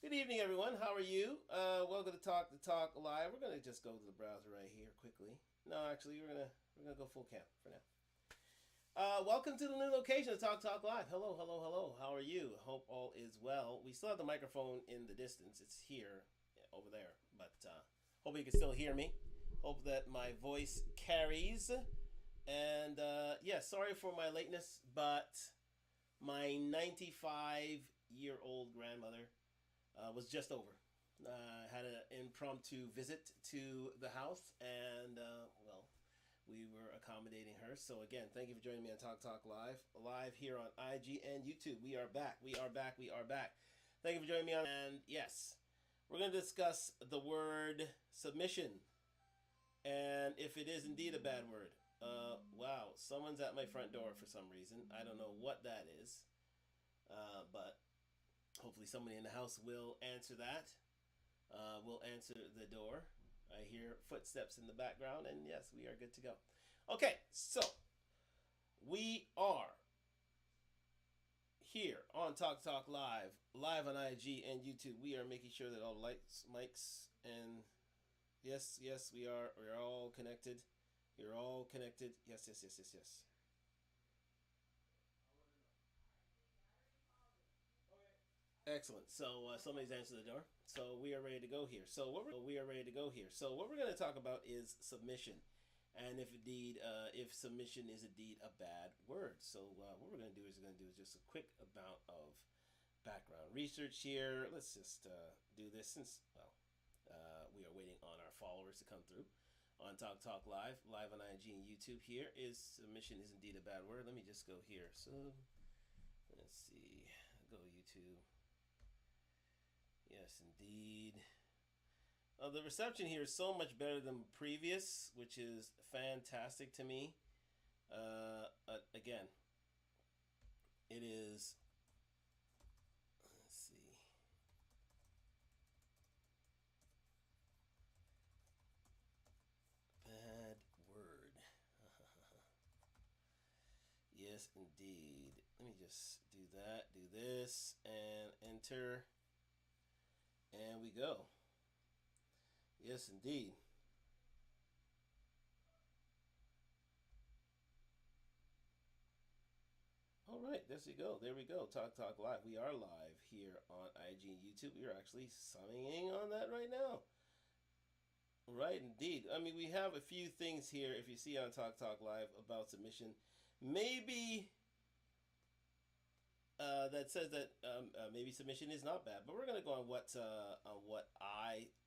Good evening, everyone. How are you? Welcome to Talk to Talk Live. We're gonna just go to the browser right here quickly. No, actually, we're gonna go full cam for now. Welcome to the new location of Talk Talk Live. Hello, hello, hello. How are you? Hope all is well. We still have the microphone in the distance. It's here, over there, but hope you can still hear me. Hope that my voice carries. And yeah, sorry for my lateness, but my 95-year-old grandmother was just over. Had an impromptu visit to the house, and well, we were accommodating her. So again, thank you for joining me on Talk Talk Live here on IG and YouTube. We are back. We are back. We are back. Thank you for joining me on. And yes, we're going to discuss the word submission, and if it is indeed a bad word. Wow, someone's at my front door for some reason. I don't know what that is, but hopefully somebody in the house will answer that. Will answer the door. I hear footsteps in the background, and yes, we are good to go. Okay, so we are here on Talk Talk Live, live on IG and YouTube. We are making sure that all lights, mics, and yes, we are. We are all connected. You're all connected. Yes. Excellent. So somebody's answered the door. So we are ready to go here. So what we're going to talk about is submission, and if indeed, if submission is indeed a bad word. So what we're going to do is just a quick amount of background research here. Let's just do this since we are waiting on our followers to come through on Talk Talk live on IG and YouTube. Here is submission is indeed a bad word. Let me just go here. So let's see. Go YouTube. Yes, indeed. The reception here is so much better than previous, which is fantastic to me. Again, it is. Let's see. Bad word. Yes, indeed. Let me just do that. Do this and enter. And we go. Yes, indeed. All right, there we go. There we go. Talk Talk Live. We are live here on IG and YouTube. We are actually summing on that right now. Right, indeed. I mean, we have a few things here, if you see on Talk Talk Live, about submission. Maybe that says that maybe submission is not bad, but we're gonna go on what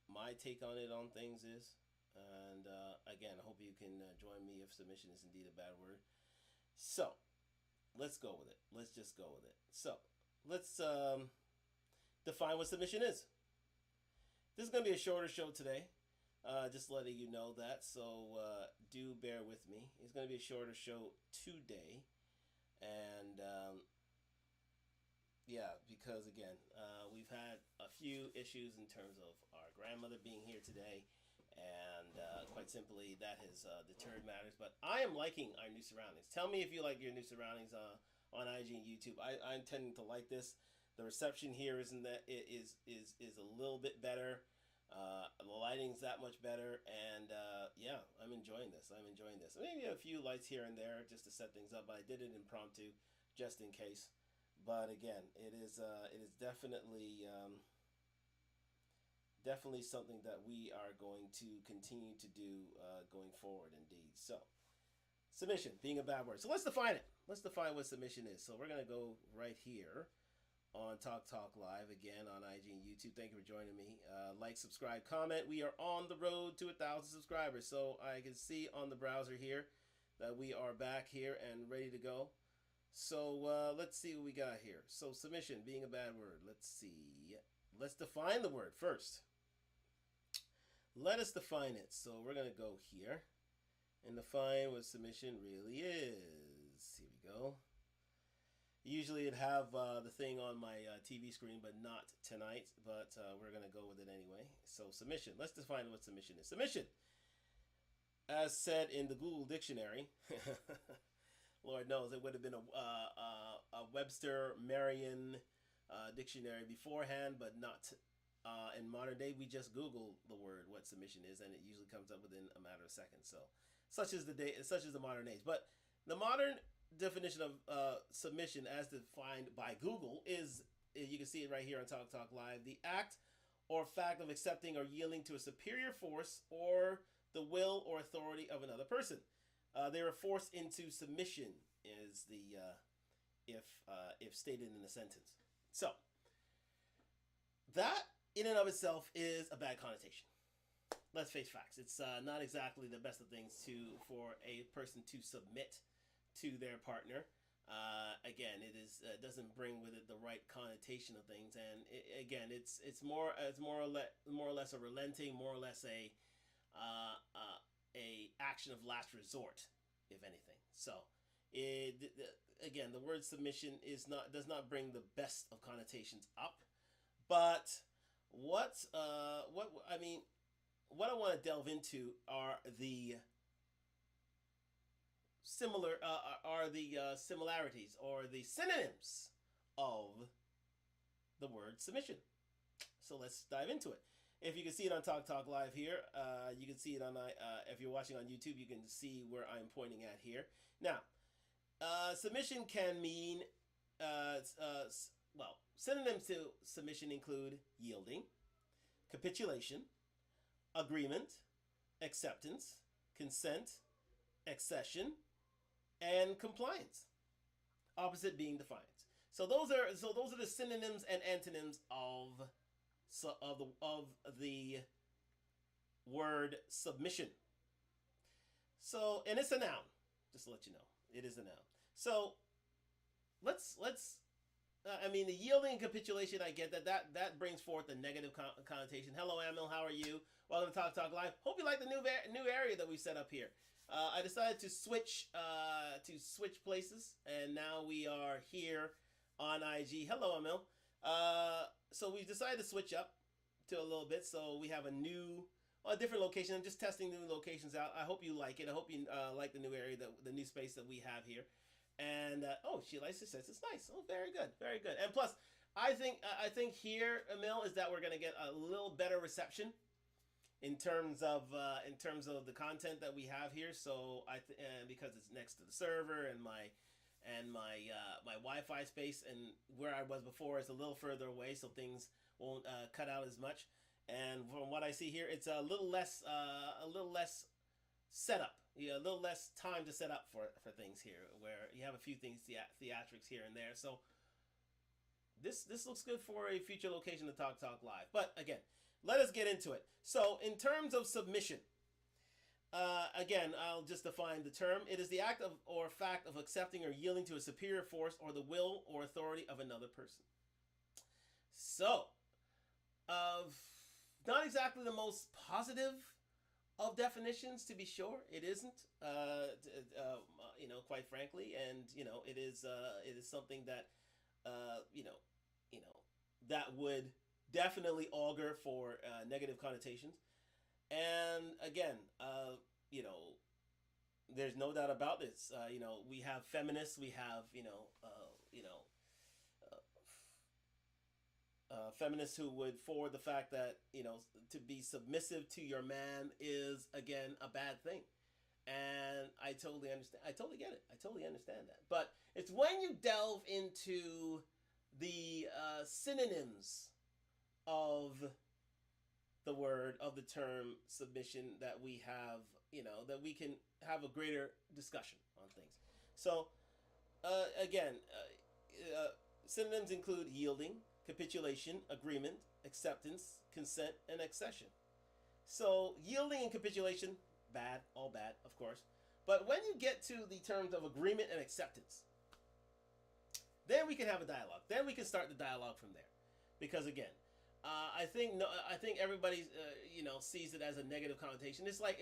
my take on it on things is, and again, I hope you can join me if submission is indeed a bad word. So let's go with it. Let's just go with it. So let's define what submission is. This is gonna be a shorter show today. Just letting you know that, so do bear with me. It's gonna be a shorter show today, and yeah, because again, we've had a few issues in terms of our grandmother being here today, and quite simply, that has deterred matters. But I am liking our new surroundings. Tell me if you like your new surroundings on IG and YouTube. I'm tending to like this. The reception here isn't that it is a little bit better. The lighting's that much better, and yeah, I'm enjoying this. Maybe a few lights here and there just to set things up, but I did it impromptu, just in case. But again, it is definitely definitely something that we are going to continue to do going forward. Indeed. So, submission being a bad word. So let's define it. Let's define what submission is. So we're gonna go right here on Talk Talk Live again on IG and YouTube. Thank you for joining me. Like, subscribe, comment. We are on the road to 1,000 subscribers. So I can see on the browser here that we are back here and ready to go. So let's see what we got here. So submission being a bad word. Let's see. Let's define the word first. Let us define it. So we're going to go here and define what submission really is. Here we go. Usually it'd have the thing on my TV screen, but not tonight. But we're going to go with it anyway. So submission. Let's define what submission is. Submission, as said in the Google Dictionary, Lord knows it would have been a Webster Merriam dictionary beforehand, but not In modern day, we just Google the word what submission is, and it usually comes up within a matter of seconds. So, such is the modern age. But the modern definition of submission, as defined by Google, is you can see it right here on Talk Talk Live: the act or fact of accepting or yielding to a superior force or the will or authority of another person. They were forced into submission, is the if stated in a sentence. So that in and of itself is a bad connotation. Let's face facts. It's not exactly the best of things for a person to submit to their partner. Again, it is doesn't bring with it the right connotation of things, and it's more or less a relenting, more or less a action of last resort, if anything. So, again, the word submission does not bring the best of connotations up, but what I want to delve into are the similarities or the synonyms of the word submission. So let's dive into it. If you can see it on Talk Talk Live here, you can see it on. If you're watching on YouTube, you can see where I'm pointing at here. Now, submission can mean, synonyms to submission include yielding, capitulation, agreement, acceptance, consent, accession, and compliance. Opposite being defiance. So those are the synonyms and antonyms of the word submission. So, and it's a noun. Just to let you know, it is a noun. So let's the yielding and capitulation, I get that brings forth a negative connotation. Hello, Emil, how are you? Welcome to Talk Talk Live. Hope you like the new area that we set up here. I decided to switch places, and now we are here on IG. Hello, Emil. So we decided to switch up to a little bit, so we have a different location. I'm just testing new locations out. I hope you like it. I hope you like the new area, the new space that we have here. And she likes it. Says it's nice. Oh, very good, very good. And plus, I think here, Emil, is that we're gonna get a little better reception in terms of the content that we have here. So because it's next to the server and my Wi-Fi space, and where I was before is a little further away, so things won't cut out as much. And from what I see here, it's a little less setup. A little less time to set up for things here, where you have a few things theatrics here and there. So this looks good for a future location to Talk Live. But again, let us get into it. So in terms of submission, again, I'll just define the term. It is the act of or fact of accepting or yielding to a superior force or the will or authority of another person. So, not exactly the most positive of definitions, to be sure. It isn't, quite frankly, and it is something that, that would definitely augur for negative connotations. And again, there's no doubt about this. We have feminists, we have feminists who would forward the fact that to be submissive to your man is again a bad thing, and I totally understand. I totally get it. I totally understand that. But it's when you delve into the synonyms of the term submission that we have, that we can have a greater discussion on things. So synonyms include yielding, capitulation, agreement, acceptance, consent, and accession. So yielding and capitulation, bad, all bad, of course. But when you get to the terms of agreement and acceptance, then we can have a dialogue. Then we can start the dialogue from there. Because again, I think everybody sees it as a negative connotation. It's like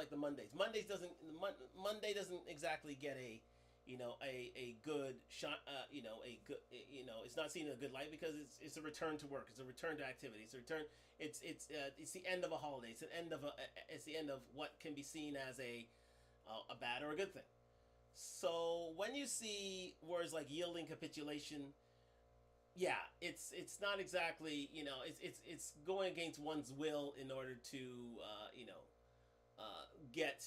the Mondays. Monday doesn't exactly get a good shot. It's not seen in a good light because it's a return to work. It's a return to activity. It's a return. It's the end of a holiday. It's the end of what can be seen as a bad or a good thing. So when you see words like yielding, capitulation, yeah, it's not exactly, it's going against one's will in order to get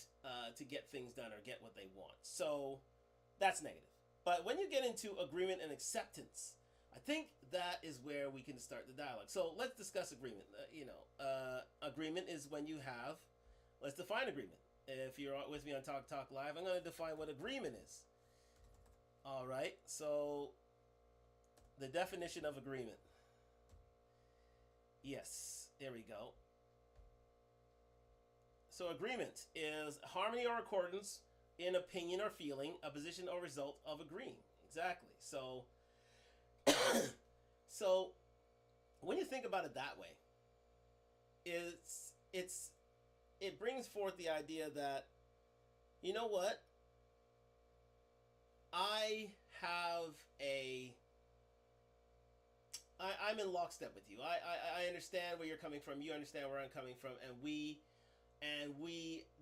to get things done or get what they want. So that's negative. But when you get into agreement and acceptance, I think that is where we can start the dialogue. So let's discuss agreement. Agreement is when you have. Let's define agreement. If you're with me on Talk Talk Live, I'm going to define what agreement is. All right. So the definition of agreement. Yes, there we go. So agreement is harmony or accordance in opinion or feeling, a position or result of agreeing. Exactly. So so when you think about it that way, it brings forth the idea that, you know what, I have a I'm in lockstep with you. I understand where you're coming from. You understand where I'm coming from, and we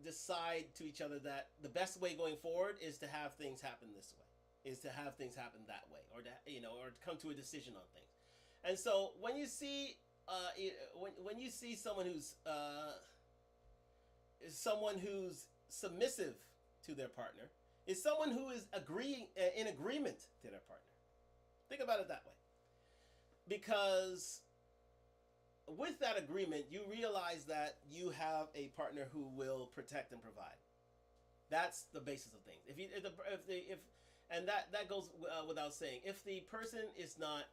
decide to each other that the best way going forward is to have things happen this way, is to have things happen that way, or or to come to a decision on things. And so when you see when you see someone who's submissive to their partner, is someone who is agreeing in agreement to their partner. Think about it that way, because with that agreement, you realize that you have a partner who will protect and provide. That's the basis of things. If and that goes without saying. If the person is not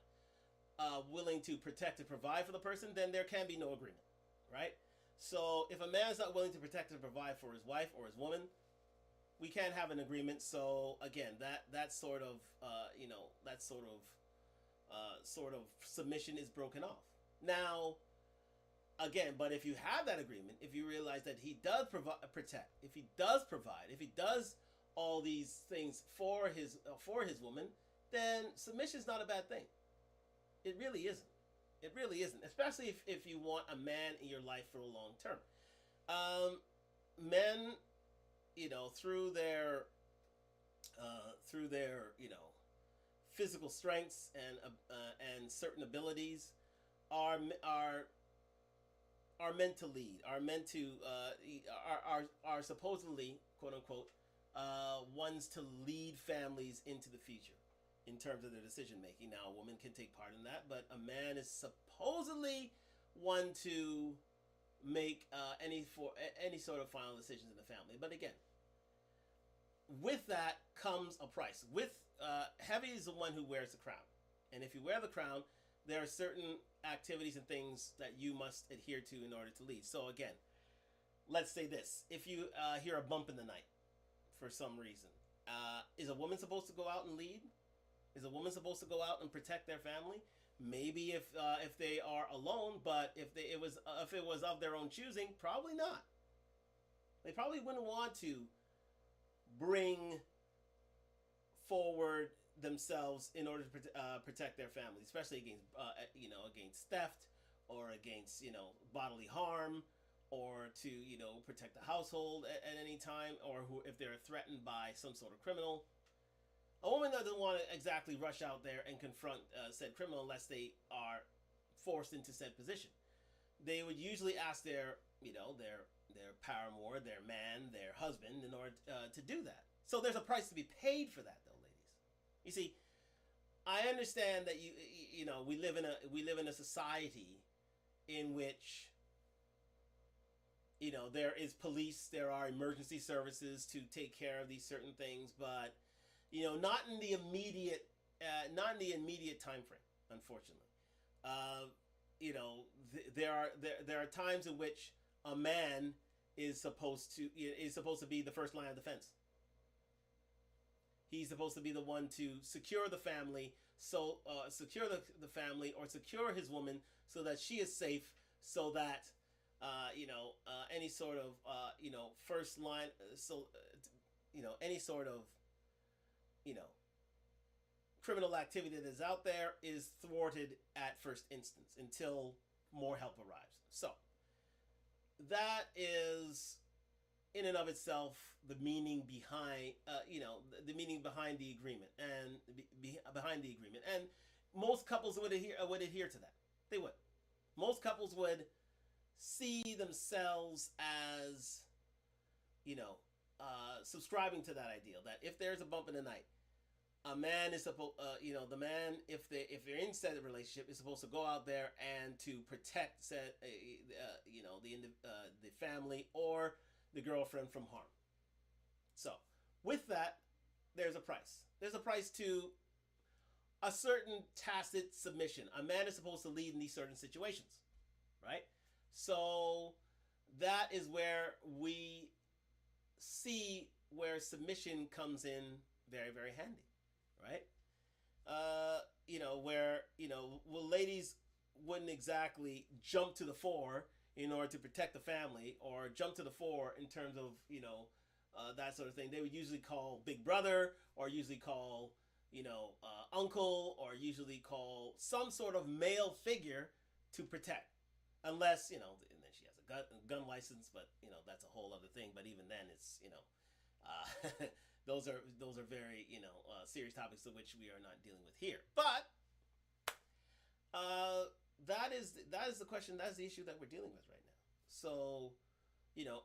willing to protect and provide for the person, then there can be no agreement, right? So if a man's not willing to protect and provide for his wife or his woman, we can't have an agreement. So again, that sort of sort of submission is broken off. Now, again, but if you have that agreement, if you realize that he does protect, if he does provide, if he does all these things for his woman, then submission is not a bad thing. It really isn't. It really isn't, especially if you want a man in your life for the long term. Men, through their physical strengths and certain abilities, are meant to lead, are meant to are supposedly, quote unquote, ones to lead families into the future in terms of their decision making. Now, a woman can take part in that, but a man is supposedly one to make any sort of final decisions in the family. But again, with that comes a price. With heavy is the one who wears the crown, and if you wear the crown, there are certain activities and things that you must adhere to in order to lead. So again, let's say this: if you hear a bump in the night for some reason, is a woman supposed to go out and lead? Is a woman supposed to go out and protect their family? Maybe if they are alone, but if it was of their own choosing, probably not. They probably wouldn't want to bring forward themselves in order to protect their family, especially against against theft, or against bodily harm, or to protect the household at any time, or if they're threatened by some sort of criminal. A woman doesn't want to exactly rush out there and confront said criminal unless they are forced into said position. They would usually ask their paramour, their man, their husband, in order to do that. So there's a price to be paid for that, though, ladies. You see, I understand that we live in a society in which there is police, there are emergency services to take care of these certain things, but not in the immediate time frame, unfortunately. There are times in which a man is supposed to be the first line of defense. He's supposed to be the one to secure the family, secure the family, or secure his woman so that she is safe, so that any sort of first line, any sort of criminal activity that is out there is thwarted at first instance until more help arrives. So that is, in and of itself, the meaning behind the meaning behind the agreement, and behind the agreement. And most couples would adhere to that. They would. Most couples would see themselves as, you know, subscribing to that ideal that if there's a bump in the night, a man is supposed, the man, if they're in said relationship, is supposed to go out there and to protect said, the family or the girlfriend from harm. So, with that, there's a price. There's a price to a certain tacit submission. A man is supposed to lead in these certain situations, right? So that is where we see where submission comes in very, very handy, right? Well, ladies wouldn't exactly jump to the fore in order to protect the family or jump to the fore in terms of, that sort of thing. They would usually call big brother or usually call, uncle or usually call some sort of male figure to protect. Unless, and then she has a gun license, but, that's a whole other thing. But even then, it's, those are very, serious topics of which we are not dealing with here. But that is the question. That's the issue that we're dealing with right now. So,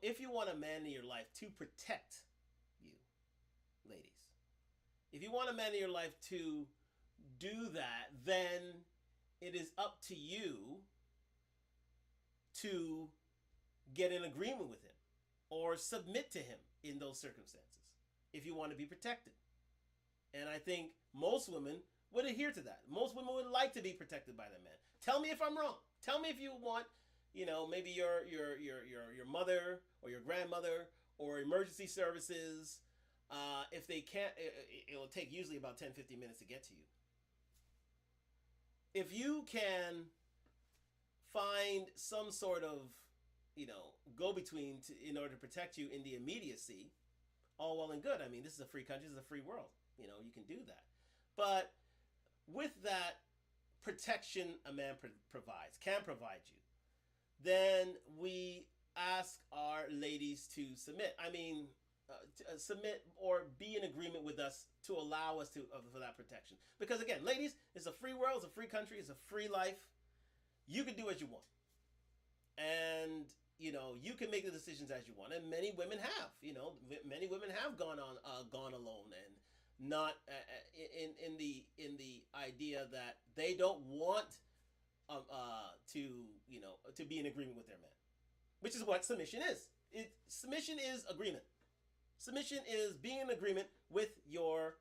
if you want a man in your life to protect you, ladies, if you want a man in your life to do that, then it is up to you to get an agreement with him or submit to him in those circumstances if you want to be protected. And I think most women would adhere to that. Most women would like to be protected by their man. Tell me if I'm wrong. Tell me if you want, maybe your mother or your grandmother or emergency services. If they can't, it will take usually about 10-15 minutes to get to you. If you can find some sort of, go-between in order to protect you in the immediacy, all well and good. I mean, this is a free country. This is a free world. You can do that. But with that protection a man can provide you, then we ask our ladies to submit. I mean, submit or be in agreement with us to allow us for that protection. Because again, ladies, it's a free world. It's a free country. It's a free life. You can do as you want. And, you can make the decisions as you want. And many women have, many women have gone alone and not in the idea that they don't want to be in agreement with their man, which is what submission is. Submission is agreement. Submission is being in agreement with your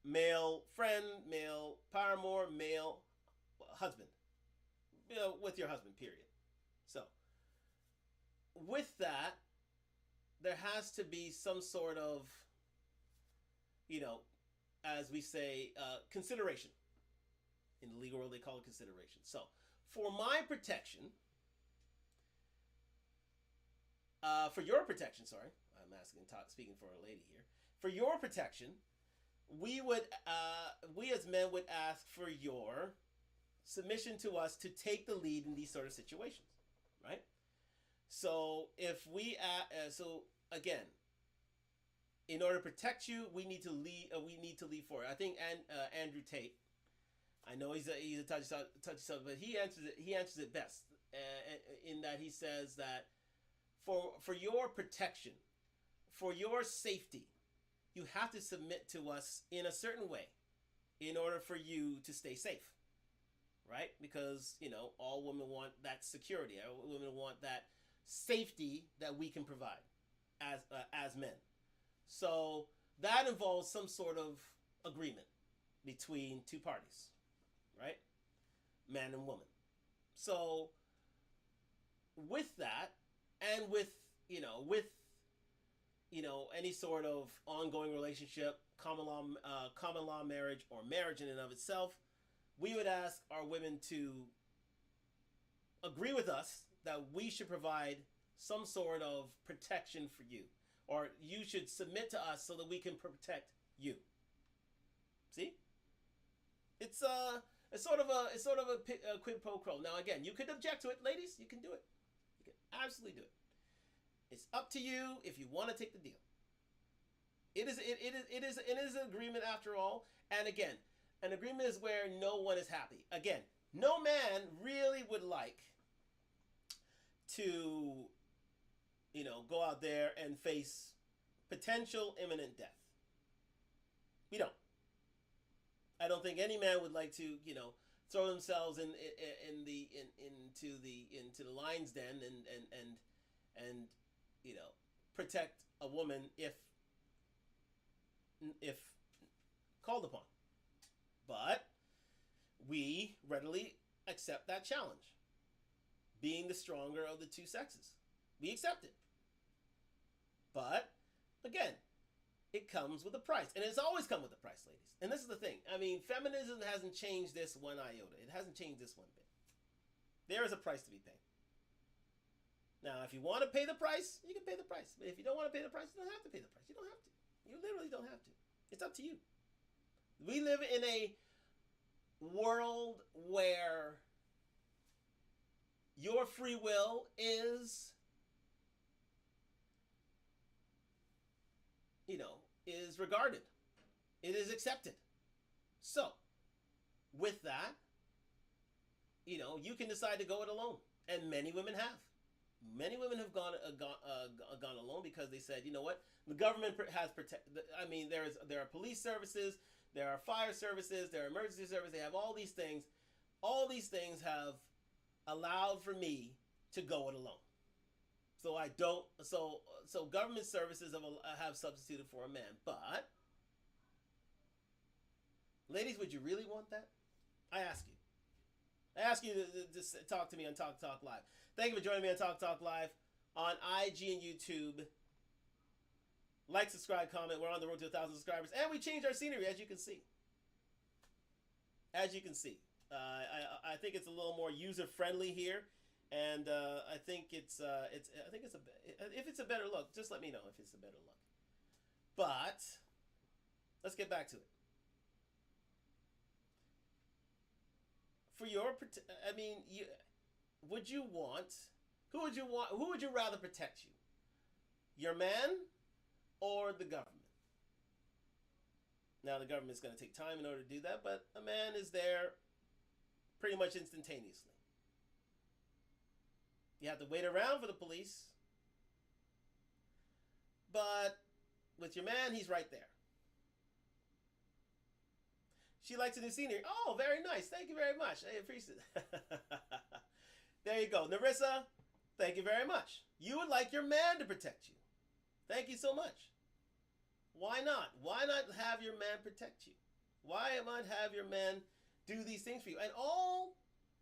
male friend, male paramour, male husband, with your husband, period. So, with that, there has to be some sort of, as we say, consideration. In the legal world, they call it consideration. So, for my protection, for your protection, sorry, I'm speaking for a lady here. For your protection, we as men would ask for your submission to us to take the lead in these sort of situations, right? So if so again, in order to protect you, we need to lead. We need to lead forward. I think Andrew Tate. I know he's a touchy subject, but he answers it best in that he says that for your protection, for your safety, you have to submit to us in a certain way in order for you to stay safe, right? Because, all women want that security. All women want that safety that we can provide as men. So that involves some sort of agreement between two parties, right? Man and woman. So with that, and with any sort of ongoing relationship, common law marriage or marriage in and of itself, we would ask our women to agree with us that we should provide some sort of protection for you, or you should submit to us so that we can protect you. See? It's sort of a quid pro quo. Now again, you could object to it, ladies. You can do it. You can absolutely do it. It's up to you if you want to take the deal. It is an agreement after all. And again, An agreement is where no one is happy. Again, no man really would like to, go out there and face potential imminent death. We don't. I don't think any man would like to, throw themselves into the lion's den and protect a woman if called upon. But we readily accept that challenge. Being the stronger of the two sexes. We accept it. But, again, it comes with a price. And it's always come with a price, ladies. And this is the thing. I mean, feminism hasn't changed this one iota. It hasn't changed this one bit. There is a price to be paid. Now, if you want to pay the price, you can pay the price. But if you don't want to pay the price, you don't have to pay the price. You don't have to. You literally don't have to. It's up to you. We live in a world where your free will is, is regarded. It is accepted. So, with that, you can decide to go it alone. And many women have. Many women have gone alone because they said, you know what? The government has there are police services, there are fire services, there are emergency services. They have all these things. All these things have allowed for me to go it alone. So I don't. So government services have substituted for a man. But, ladies, would you really want that? I ask you. I ask you to talk to me on Talk Talk Live. Thank you for joining me on Talk Talk Live on IG and YouTube. Like, subscribe, comment. We're on the road to 1,000 subscribers. And we changed our scenery, as you can see. As you can see. I think it's a little more user-friendly here. And I think if it's a better look, just let me know if it's a better look. But let's get back to it. For your, who would you rather protect you? Your man or the government? Now, the government's going to take time in order to do that, but a man is there pretty much instantaneously. You have to wait around for the police. But with your man, he's right there. She likes a new scenery. Oh, very nice. Thank you very much. I appreciate it. There you go. Narissa, thank you very much. You would like your man to protect you. Thank you so much. Why not? Why not have your man protect you? Why not have your man do these things for you? And all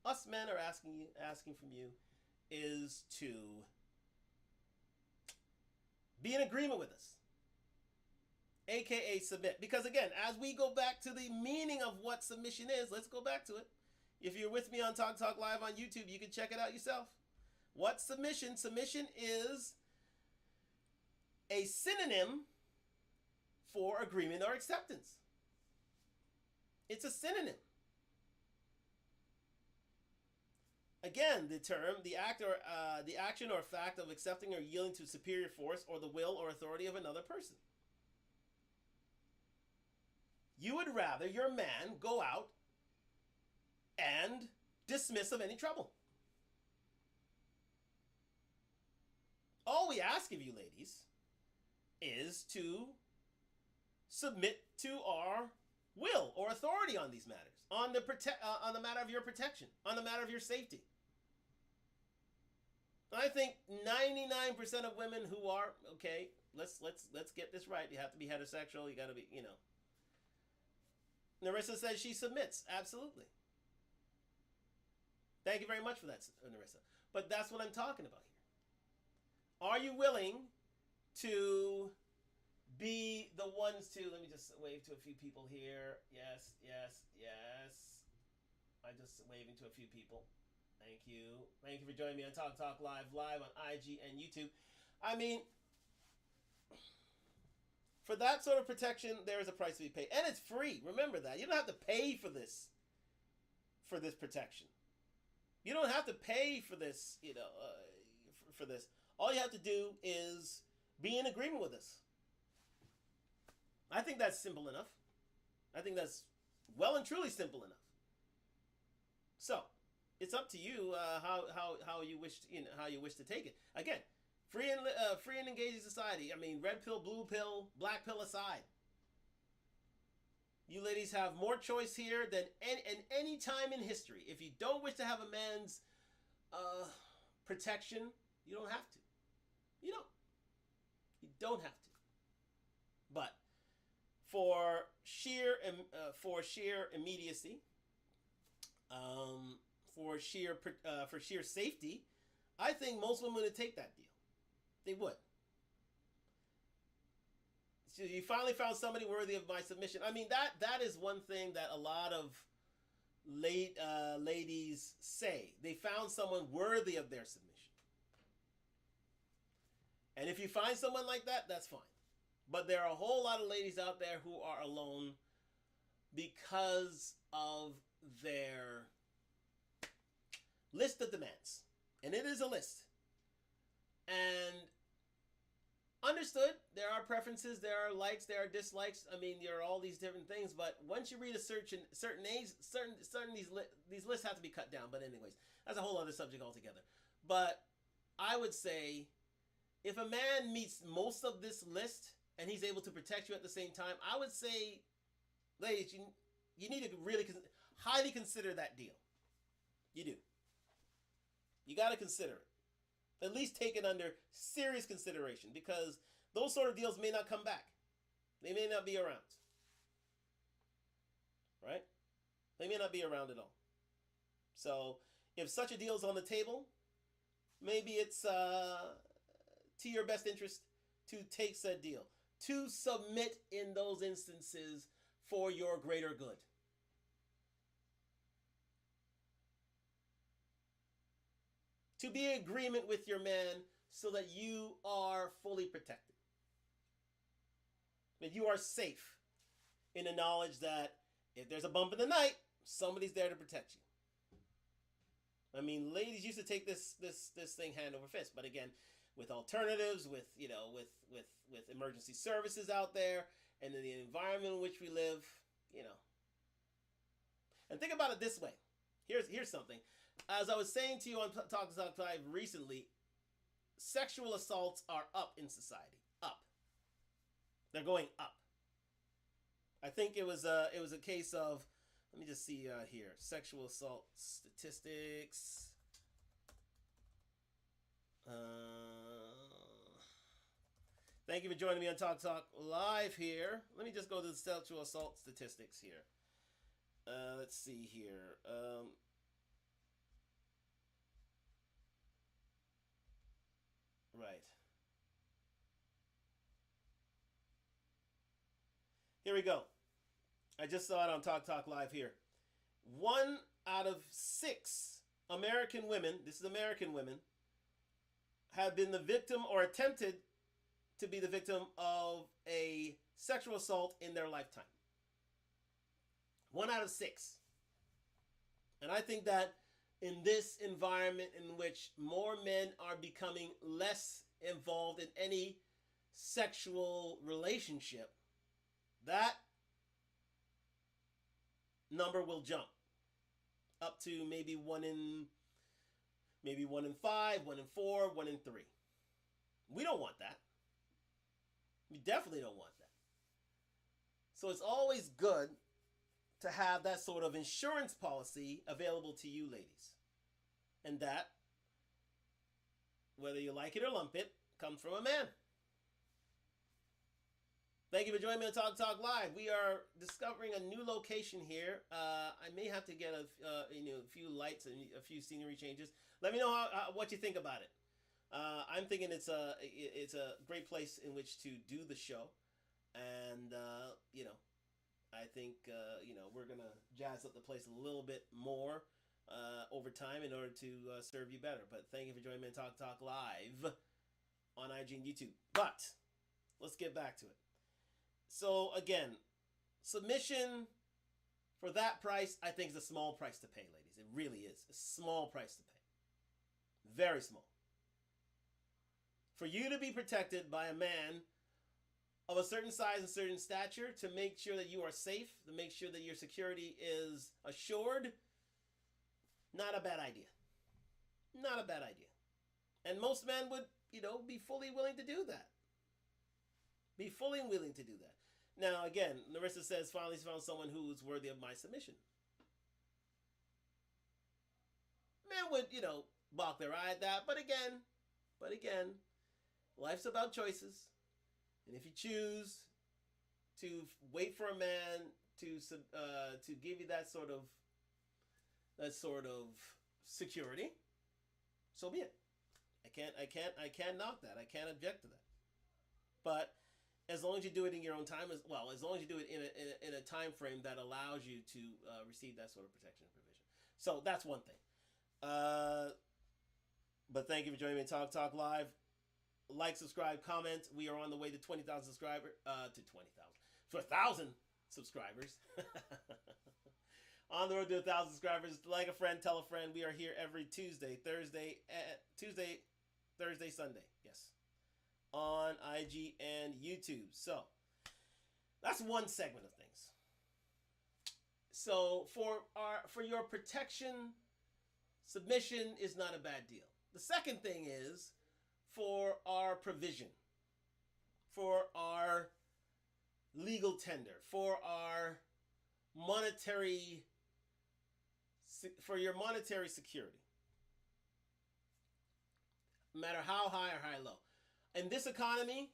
us men are asking from you is to be in agreement with us. AKA submit. Because again, as we go back to the meaning of what submission is, let's go back to it. If you're with me on Talk Talk Live on YouTube, you can check it out yourself. What's submission? Submission is a synonym for agreement or acceptance. It's a synonym. Again, the term, the act or the action or fact of accepting or yielding to superior force or the will or authority of another person. You would rather your man go out and dismiss of any trouble. All we ask of you, ladies, is to submit to our will or authority on these matters, on the matter of your protection, on the matter of your safety. I think 99% of women who are okay. Let's get this right. You have to be heterosexual. You got to be, Narissa says she submits. Absolutely. Thank you very much for that, Narissa. But that's what I'm talking about here. Are you willing to be the ones to, let me just wave to a few people here. Yes, yes, yes. I'm just waving to a few people. Thank you. Thank you for joining me on Talk Talk Live on IG and YouTube. I mean, for that sort of protection, there is a price to be paid. And it's free. Remember that. You don't have to pay for this protection. You don't have to pay for this, for this. All you have to do is be in agreement with us. I think that's simple enough. I think that's well and truly simple enough. So, it's up to you how you wish how you wish to take it. Again, free and engaging society. I mean, red pill, blue pill, black pill aside, you ladies have more choice here than any time in history. If you don't wish to have a man's protection, you don't have to. You don't. You don't have to. But for sheer immediacy, for sheer safety, I think most women would take that deal. They would. So you finally found somebody worthy of my submission. I mean, that is one thing that a lot of ladies say. They found someone worthy of their submission. And if you find someone like that, that's fine. But there are a whole lot of ladies out there who are alone because of their list of demands. And it is a list. And understood, there are preferences, there are likes, there are dislikes. I mean, there are all these different things. But once you reach a certain age, these lists have to be cut down. But anyways, that's a whole other subject altogether. But I would say, if a man meets most of this list and he's able to protect you at the same time, I would say, ladies, you need to really highly consider that deal. You do. You got to consider it. At least take it under serious consideration, because those sort of deals may not come back. They may not be around. Right? They may not be around at all. So if such a deal is on the table, maybe it's to your best interest to take said deal, to submit in those instances for your greater good. To be in agreement with your man so that you are fully protected. That you are safe in the knowledge that if there's a bump in the night, somebody's there to protect you. I mean, ladies used to take this thing hand over fist, but again, with alternatives, with emergency services out there, and in the environment in which we live, And think about it this way. Here's something. As I was saying to you on Talkdtalklive recently, sexual assaults are up in society. Up. They're going up. I think it was a case of, let me just see here, sexual assault statistics. Thank you for joining me on Talk Live here. Let me just go to the sexual assault statistics here. Let's see here. Right. Here we go. I just saw it on Talk Live here. 1 out of 6 American women, this is American women, have been the victim or attempted to be the victim of a sexual assault in their lifetime. 1 out of 6. And I think that in this environment in which more men are becoming less involved in any sexual relationship, that number will jump up to maybe 1 in 5, 1 in 4, 1 in 3. We don't want that. We definitely don't want that. So it's always good to have that sort of insurance policy available to you ladies. And that, whether you like it or lump it, comes from a man. Thank you for joining me on Talk Live. We are discovering a new location here. I may have to get a few lights and a few scenery changes. Let me know what you think about it. I'm thinking it's a great place in which to do the show, and I think we're gonna jazz up the place a little bit more over time in order to serve you better. But thank you for joining me on Talk Live on IG and YouTube. But let's get back to it. So again, submission for that price, I think, is a small price to pay, ladies. It really is a small price to pay. Very small. For you to be protected by a man of a certain size and certain stature to make sure that you are safe, to make sure that your security is assured, not a bad idea. Not a bad idea. And most men would, be fully willing to do that. Be fully willing to do that. Now, again, Larissa says, finally found someone who's worthy of my submission. Men would, balk their eye at that. But again, life's about choices. And if you choose to wait for a man to give you that sort of security, so be it. I can't knock that. I can't object to that. But as long as you do it in your own time, as long as you do it in a time frame that allows you to receive that sort of protection and provision. So that's one thing. But thank you for joining me at Talk Live. Like, subscribe, comment. We are on the way to 20,000 subscribers. To 1,000 subscribers. On the road to 1,000 subscribers. Like a friend, tell a friend. We are here every Tuesday, Thursday, Sunday. Yes. On IG and YouTube. So, that's one segment of things. So, for your protection, submission is not a bad deal. The second thing is for our provision, for our legal tender, for your monetary security. No matter how high or how low. In this economy,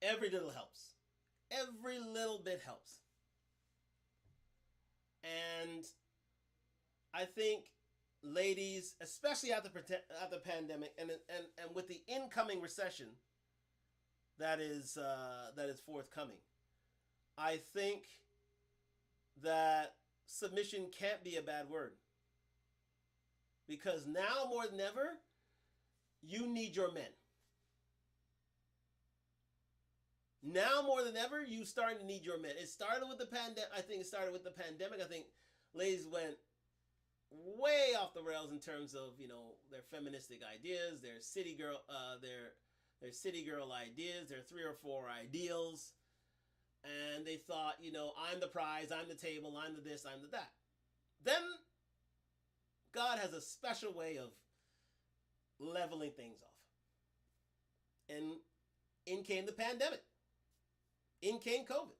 every little helps. Every little bit helps. And I think ladies, especially after the pandemic and with the incoming recession that is forthcoming, I think that submission can't be a bad word. Because now more than ever, you need your men. Now more than ever, you starting to need your men. It started with the pandemic. I think ladies went way off the rails in terms of, their feministic ideas, their city girl ideas, their 3 or 4 ideals. And they thought, I'm the prize, I'm the table, I'm the this, I'm the that. Then God has a special way of leveling things off. And in came the pandemic. In came COVID.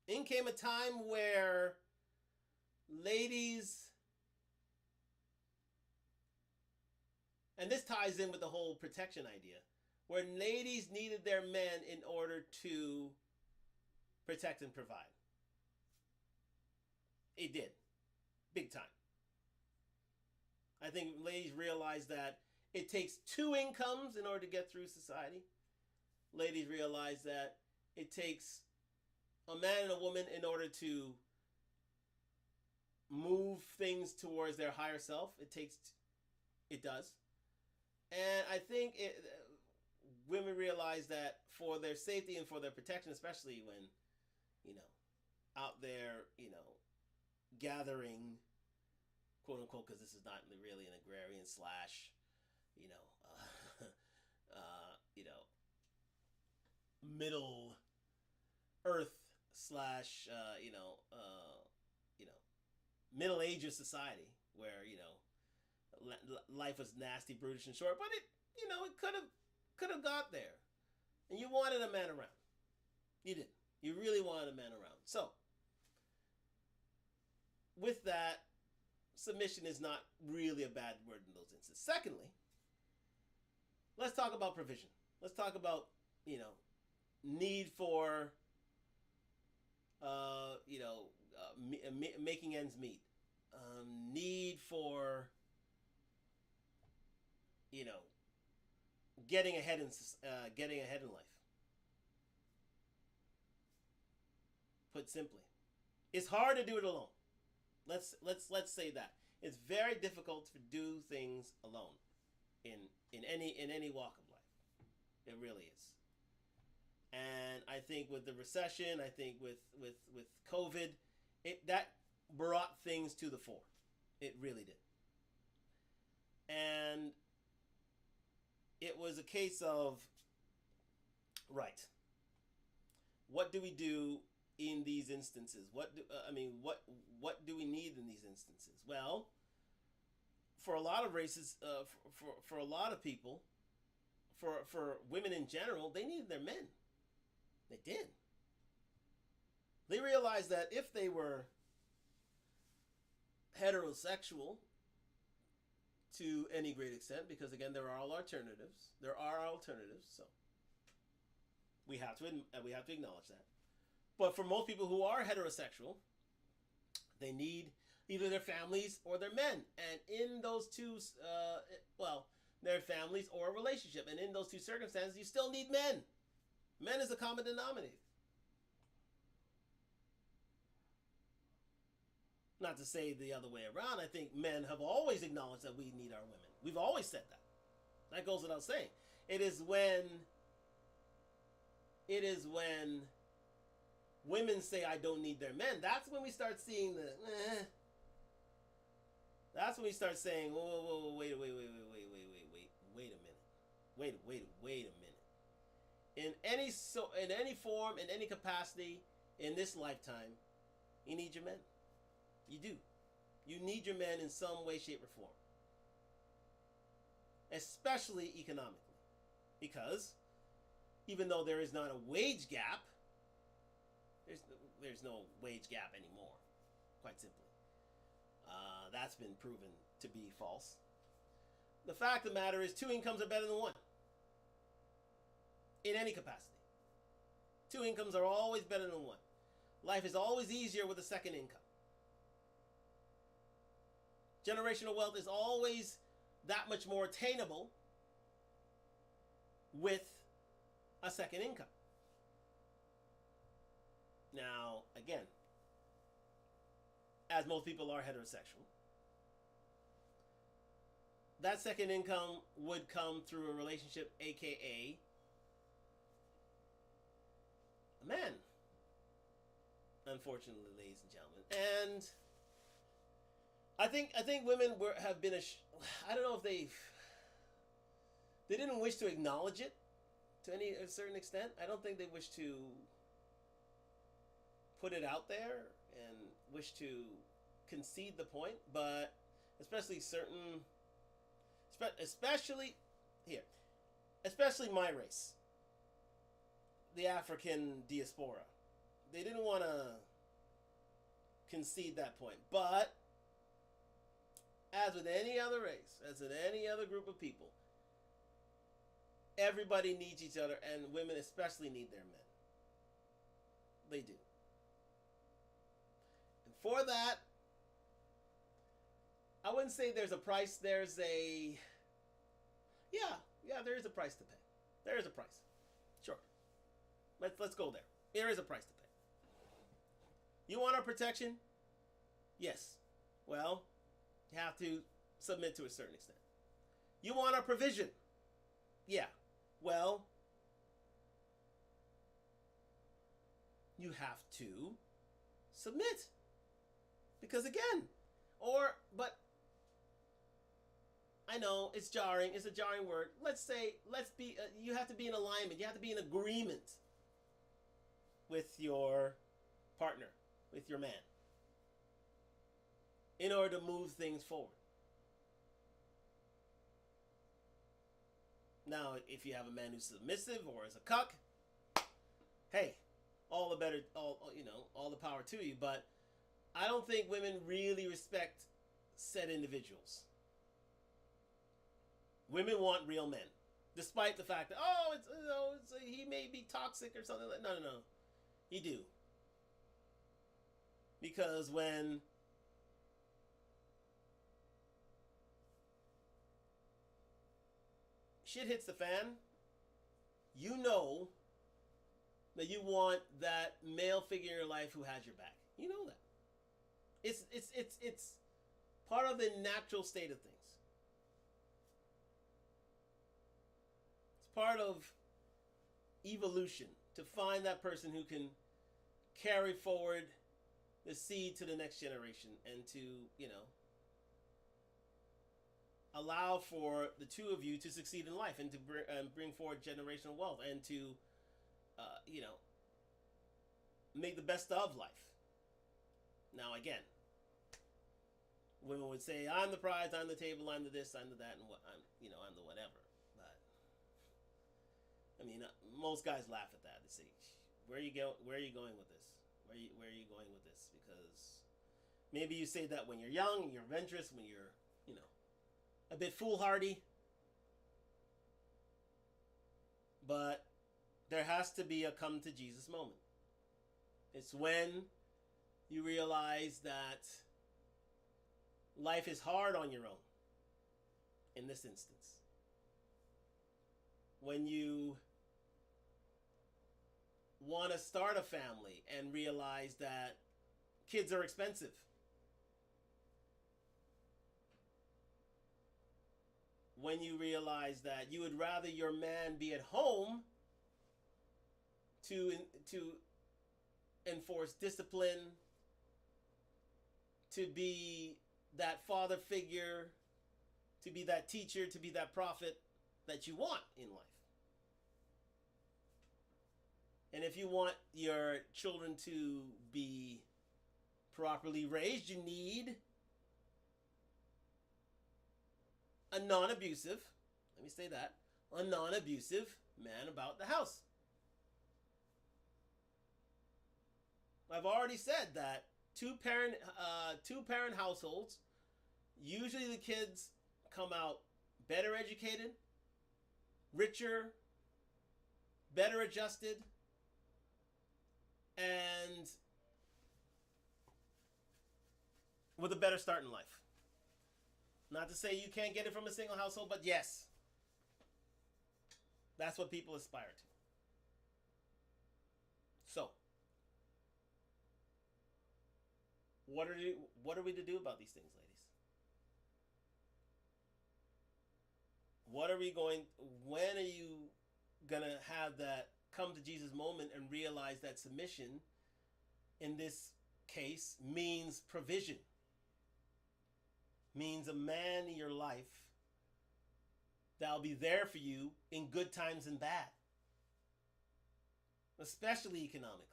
In came a time where ladies, and this ties in with the whole protection idea, where ladies needed their men in order to protect and provide. It did. Big time. I think ladies realized that it takes 2 incomes in order to get through society. Ladies realize that it takes a man and a woman in order to move things towards their higher self. It does. And I think women realize that for their safety and for their protection, especially when, out there, gathering, quote unquote, because this is not really an agrarian / Middle Earth / Middle Ages society where life was nasty, brutish, and short, but it could have got there, and you wanted a man around. You did. You really wanted a man around. So with that, submission is not really a bad word in those instances. Secondly, let's talk about provision. Let's talk about need for making ends meet, need for getting ahead in life. Put simply, it's hard to do it alone. Let's say that it's very difficult to do things alone in any walk of life. It really is. And I think with the recession, I think with COVID, that brought things to the fore. It really did. And it was a case of Right. What do we do in these instances? What do we need in these instances? Well, for a lot of races, for a lot of people, for women in general, they needed their men. They did. They realized that if they were heterosexual to any great extent, because again, there are alternatives. There are alternatives, so we have to acknowledge that. But for most people who are heterosexual, they need either their families or their men, and in those two, their families or a relationship, and in those two circumstances, you still need men. Men is a common denominator. Not to say the other way around. I think men have always acknowledged that we need our women. We've always said that. That goes without saying. It is when women say I don't need their men. That's when we start seeing the. That's when we start saying, whoa, wait a minute. In any form, in any capacity, in this lifetime, you need your men. You do. You need your men in some way, shape, or form. Especially economically. Because even though there is not a wage gap, there's no wage gap anymore. Quite simply. That's been proven to be false. The fact of the matter is 2 incomes are better than 1. In any capacity. 2 incomes are always better than 1. Life is always easier with a second income. Generational wealth is always that much more attainable with a second income. Now, again, as most people are heterosexual, that second income would come through a relationship, aka a man. Unfortunately, ladies and gentlemen, and I think women have been I don't know if they didn't wish to acknowledge it to a certain extent. I don't think they wish to put it out there and wish to concede the point, but especially my race, the African diaspora, they didn't want to concede that point. But as with any other race, as with any other group of people, everybody needs each other, and women especially need their men. They do. And for that, I wouldn't say there's a price. There is a price to pay. There is a price. Sure. Let's go there. There is a price to pay. You want our protection? Yes. Well, you have to submit to a certain extent. You want our provision? Yeah. Well, you have to submit. Because again, but I know it's jarring. It's a jarring word. You have to be in alignment. You have to be in agreement with your partner, with your man, in order to move things forward. Now, if you have a man who's submissive or is a cuck, hey, all the power to you. But I don't think women really respect said individuals. Women want real men, despite the fact that he may be toxic or something like. No. You do, because when shit hits the fan, you know that you want that male figure in your life who has your back. You know that. It's part of the natural state of things. It's part of evolution to find that person who can carry forward the seed to the next generation and to, allow for the two of you to succeed in life and to bring forward generational wealth and to you know, make the best of life. Now, again, women would say, "I'm the prize, I'm the table, I'm the this, I'm the that, and what I'm the whatever." But I mean, most guys laugh at that. They say, "Where are you go? Where are you going with this? Where are you going with this?" Because maybe you say that when you're young, you're adventurous, when you're a bit foolhardy. But there has to be a come to Jesus moment. It's when you realize that life is hard on your own. In this instance, when you want to start a family and realize that kids are expensive. When you realize that you would rather your man be at home to enforce discipline, to be that father figure, to be that teacher, to be that prophet that you want in life. And if you want your children to be properly raised, you need a non-abusive, let me say that, a non-abusive man about the house. I've already said that two-parent households, usually the kids come out better educated, richer, better adjusted, and with a better start in life. Not to say you can't get it from a single household, but yes, that's what people aspire to. So, what are we to do about these things, ladies? When are you gonna have that come to Jesus moment and realize that submission in this case means provision, means a man in your life that'll be there for you in good times and bad, especially economically.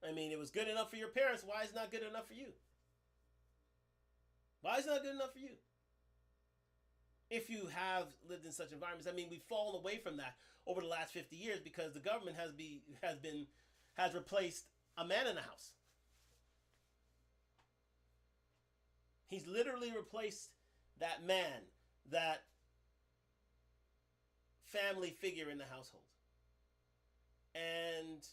I mean, it was good enough for your parents. Why is it not good enough for you? Why is it not good enough for you? If you have lived in such environments, I mean, we've fallen away from that over the last 50 years because the government has replaced a man in the house. He's literally replaced that man, that family figure in the household. And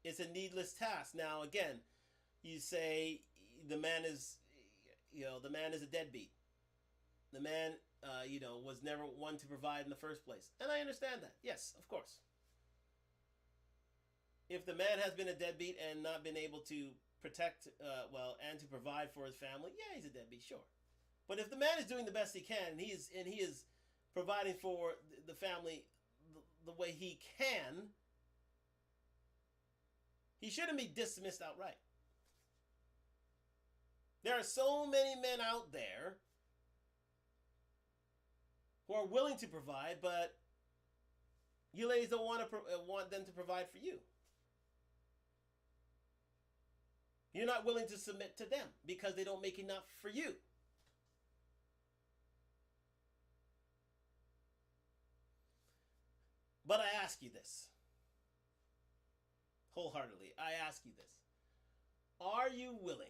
it's a needless task. Now, again, you say the man is a deadbeat. The man, was never one to provide in the first place. And I understand that. Yes, of course. If the man has been a deadbeat and not been able to protect, and to provide for his family, yeah, he's a deadbeat, sure. But if the man is doing the best he can, and he is providing for the family the way he can, he shouldn't be dismissed outright. There are so many men out there who are willing to provide, but you ladies don't want them to provide for you. You're not willing to submit to them because they don't make enough for you. But I ask you this, wholeheartedly, I ask you this. Are you willing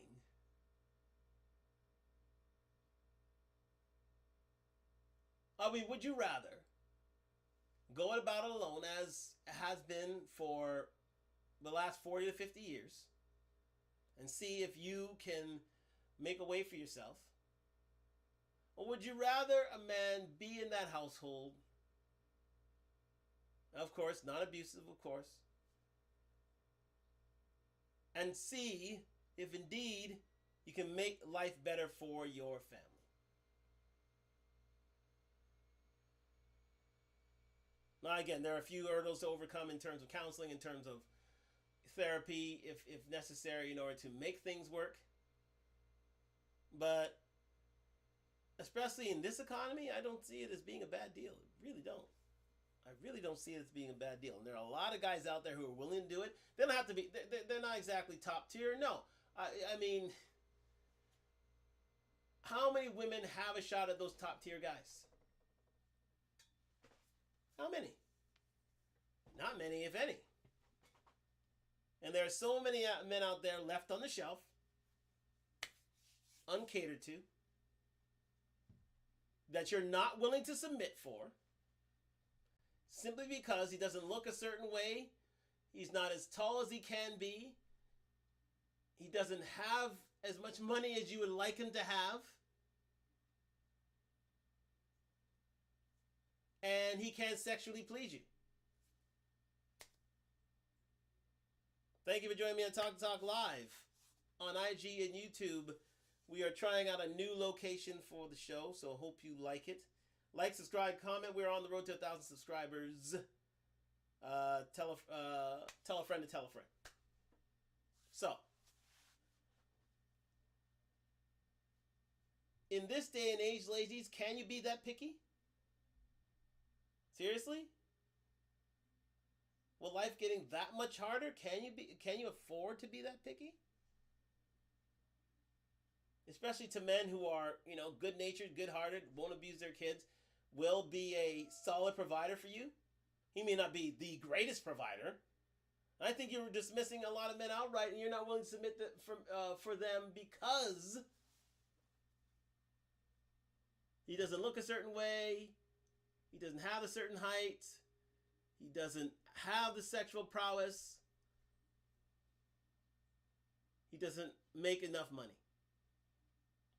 would you rather go about it alone as has been for the last 40 to 50 years and see if you can make a way for yourself? Or would you rather a man be in that household, of course, not abusive, of course, and see if indeed you can make life better for your family? Now, again, there are a few hurdles to overcome in terms of counseling, in terms of therapy, if necessary, in order to make things work. But especially in this economy, I don't see it as being a bad deal. I really don't. I really don't see it as being a bad deal. And there are a lot of guys out there who are willing to do it. They don't have to be. They're not exactly top tier. No, I mean, how many women have a shot at those top tier guys? How many? Not many, if any. And there are so many men out there left on the shelf, uncatered to, that you're not willing to submit for, simply because he doesn't look a certain way, he's not as tall as he can be, he doesn't have as much money as you would like him to have, and he can't sexually please you. Thank you for joining me on Talk Talk Live on IG and YouTube. We are trying out a new location for the show, so hope you like it. Like, subscribe, comment. We're on the road to 1,000 subscribers. Tell a friend to tell a friend. So, in this day and age, ladies, can you be that picky? Seriously? Will life getting that much harder? Can you afford to be that picky? Especially to men who are, good-natured, good-hearted, won't abuse their kids, will be a solid provider for you. He may not be the greatest provider. I think you're dismissing a lot of men outright, and you're not willing to submit for them because he doesn't look a certain way, he doesn't have a certain height, he doesn't have the sexual prowess, he doesn't make enough money.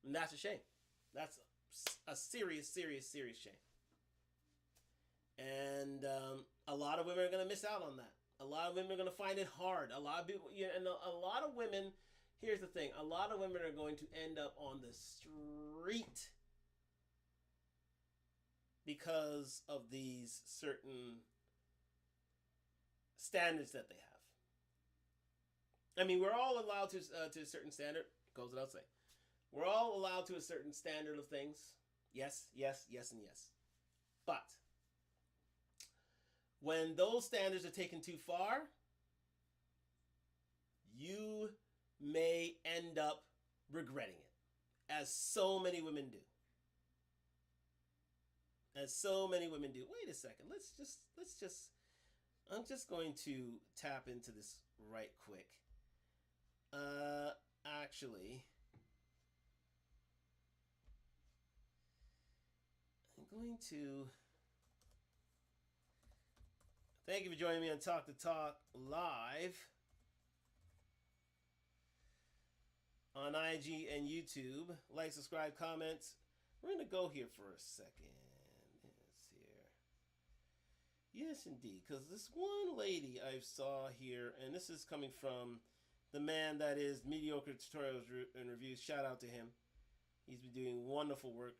And that's a shame. That's a serious, serious, serious shame. And a lot of women are going to miss out on that. A lot of women are going to find it hard. A lot of people, and a lot of women, here's the thing. A lot of women are going to end up on the street because of these certain standards that they have. I mean, we're all allowed to a certain standard. Goes without saying. We're all allowed to a certain standard of things. Yes, yes, yes, and yes. But when those standards are taken too far, you may end up regretting it, as so many women do. As so many women do. Wait a second. I'm just going to tap into this right quick. Actually, I'm going to thank you for joining me on Talk to Talk Live on IG and YouTube. Like, subscribe, comments. We're going to go here for a second. Yes, indeed. Because this one lady I saw here, and this is coming from the man that is Mediocre Tutorials and Reviews. Shout out to him. He's been doing wonderful work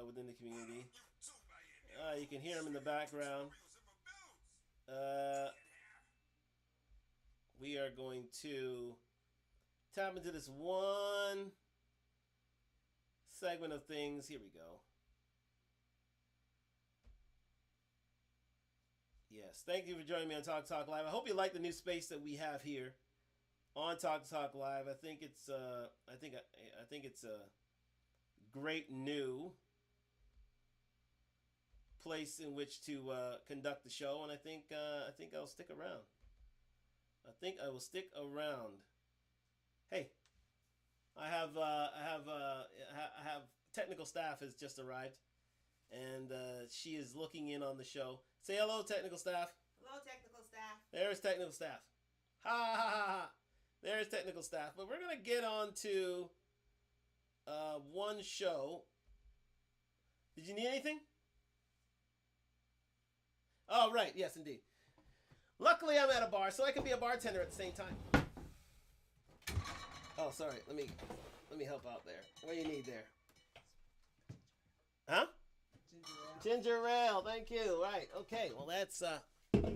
within the community. You can hear him in the background. We are going to tap into this one segment of things. Here we go. Yes, thank you for joining me on Talk Talk Live. I hope you like the new space that we have here on Talk Talk Live. I think it's a great new place in which to conduct the show, and I think I'll stick around. I think I will stick around. Hey, I have technical staff has just arrived, and she is looking in on the show. Say hello, technical staff. Hello, technical staff. There's technical staff. Ha ha ha ha. There's technical staff. But we're gonna get on to one show. Did you need anything? Oh, right. Yes, indeed. Luckily, I'm at a bar, so I can be a bartender at the same time. Oh, sorry. Let me help out there. What do you need there? Huh? Ginger ale. Thank you. Right. Okay. Well, that's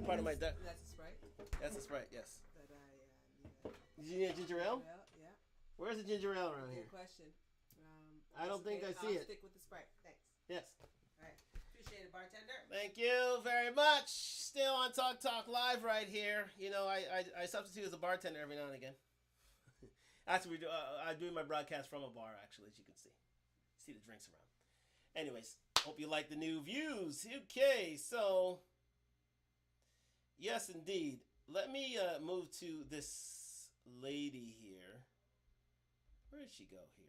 part of my... That's a Sprite? That's a Sprite, yes. But I need Did you need a ginger ale? Yeah. Where's the ginger ale around here? Good question. I don't think I see I'll it. stick with the Sprite. Thanks. Yes. All right. Appreciate it, bartender. Thank you very much. Still on Talk Live right here. You know, I substitute as a bartender every now and again. Actually, I'm doing my broadcast from a bar, actually, as you can see. See the drinks around. Anyways, hope you like the new views. Okay, so, yes, indeed. Let me move to this lady here. Where did she go here?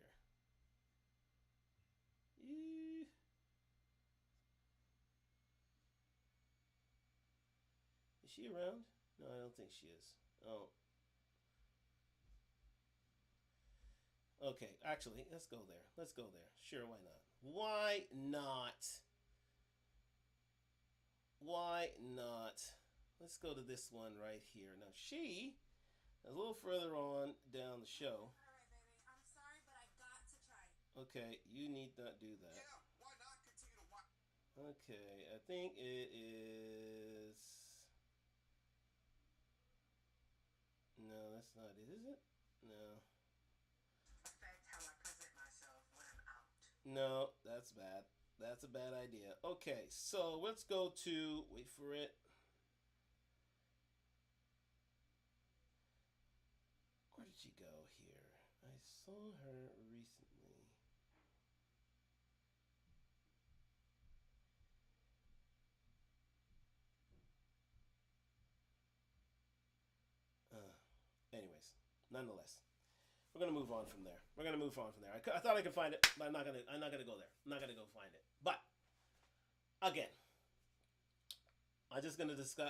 Is she around? No, I don't think she is. Oh. Okay, actually, let's go there. Let's go there. Sure, why not? Why not? Why not? Let's go to this one right here. Now, she is a little further on down the show. All right, baby. I'm sorry, but I got to try. Okay, you need not do that. Yeah, why not continue to watch? Okay, I think it is... No, that's not it, is it? No. Affect how I present myself when I'm out. No, that's bad. That's a bad idea. Okay, so let's go to... Wait for it. Where did she go here? I saw her recently. Anyways, nonetheless, we're gonna move on from there. I thought I could find it, but I'm not gonna go there. I'm not gonna go find it. But again, I'm just gonna discuss.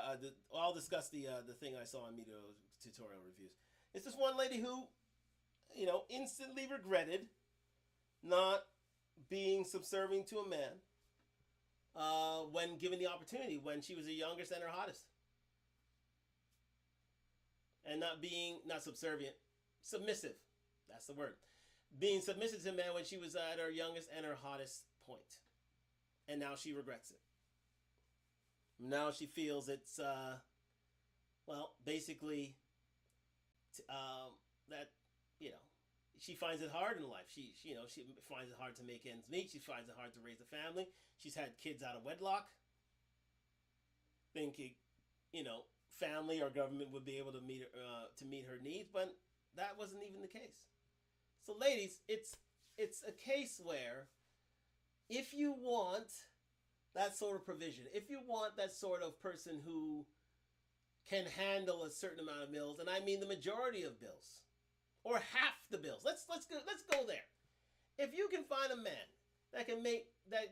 I'll discuss the thing I saw on media tutorial reviews. It's this one lady who, you know, instantly regretted not being subservient to a man when given the opportunity, when she was the youngest and her hottest. And not subservient, submissive. That's the word. Being submissive to a man when she was at her youngest and her hottest point. And now she regrets it. Now she feels it's, basically, that, you know, she finds it hard in life. She finds it hard to make ends meet. She finds it hard to raise a family. She's had kids out of wedlock. Thinking, you know, family or government would be able to meet her needs, but that wasn't even the case. So, ladies, it's a case where if you want that sort of provision, if you want that sort of person who can handle a certain amount of bills, and I mean the majority of bills, or half the bills. Let's go there. If you can find a man that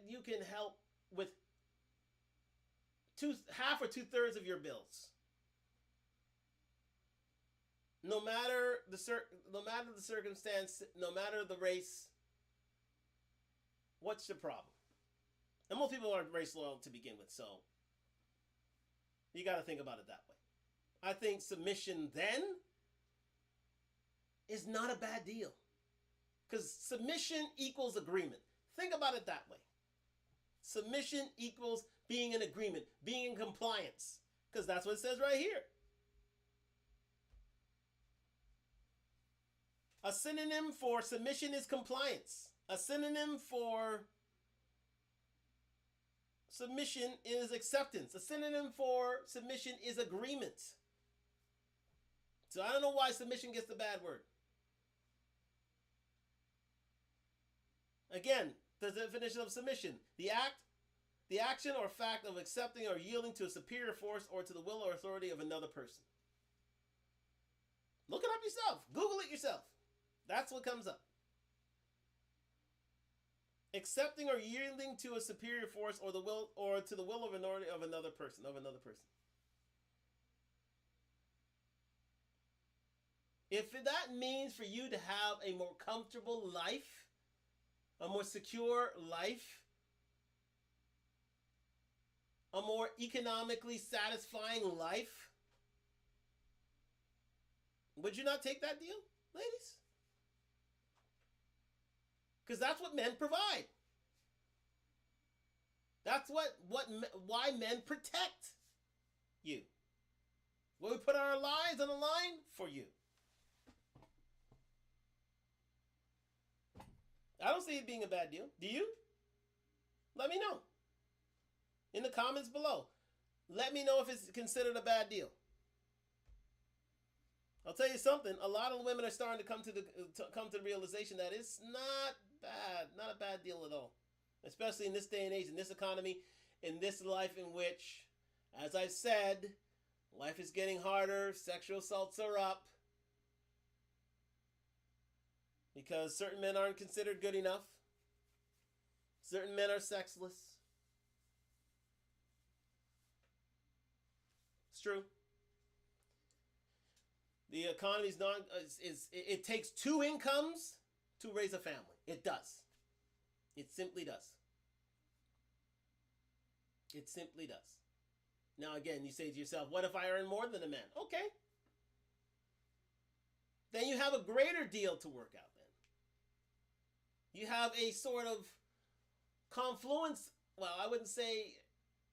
you can help with half or 2/3 of your bills. No matter the circumstance, no matter the race, what's the problem? And most people aren't race loyal to begin with, so you got to think about it that way. I think submission then is not a bad deal, because submission equals agreement. Think about it that way. Submission equals being in agreement, being in compliance, because that's what it says right here. A synonym for submission is compliance. A synonym for submission is acceptance. A synonym for submission is agreement. So I don't know why submission gets the bad word. Again, the definition of submission: the action or fact of accepting or yielding to a superior force or to the will or authority of another person. Look it up yourself. Google it yourself. That's what comes up. Accepting or yielding to a superior force or to the will of another person. If that means for you to have a more comfortable life, a more secure life, a more economically satisfying life, would you not take that deal, ladies? Because that's what men provide. That's why men protect you. Well, we put our lives on the line for you. I don't see it being a bad deal. Do you? Let me know in the comments below. Let me know if it's considered a bad deal. I'll tell you something. A lot of women are starting to come to the realization that it's not bad, not a bad deal at all, especially in this day and age, in this economy, in this life in which, as I've said, life is getting harder. Sexual assaults are up because certain men aren't considered good enough. Certain men are sexless. It's true. The economy is not. It takes two incomes to raise a family. It does. It simply does. It simply does. Now again, you say to yourself, "What if I earn more than a man?" Okay. Then you have a greater deal to work out. Then you have a sort of confluence. Well, I wouldn't say,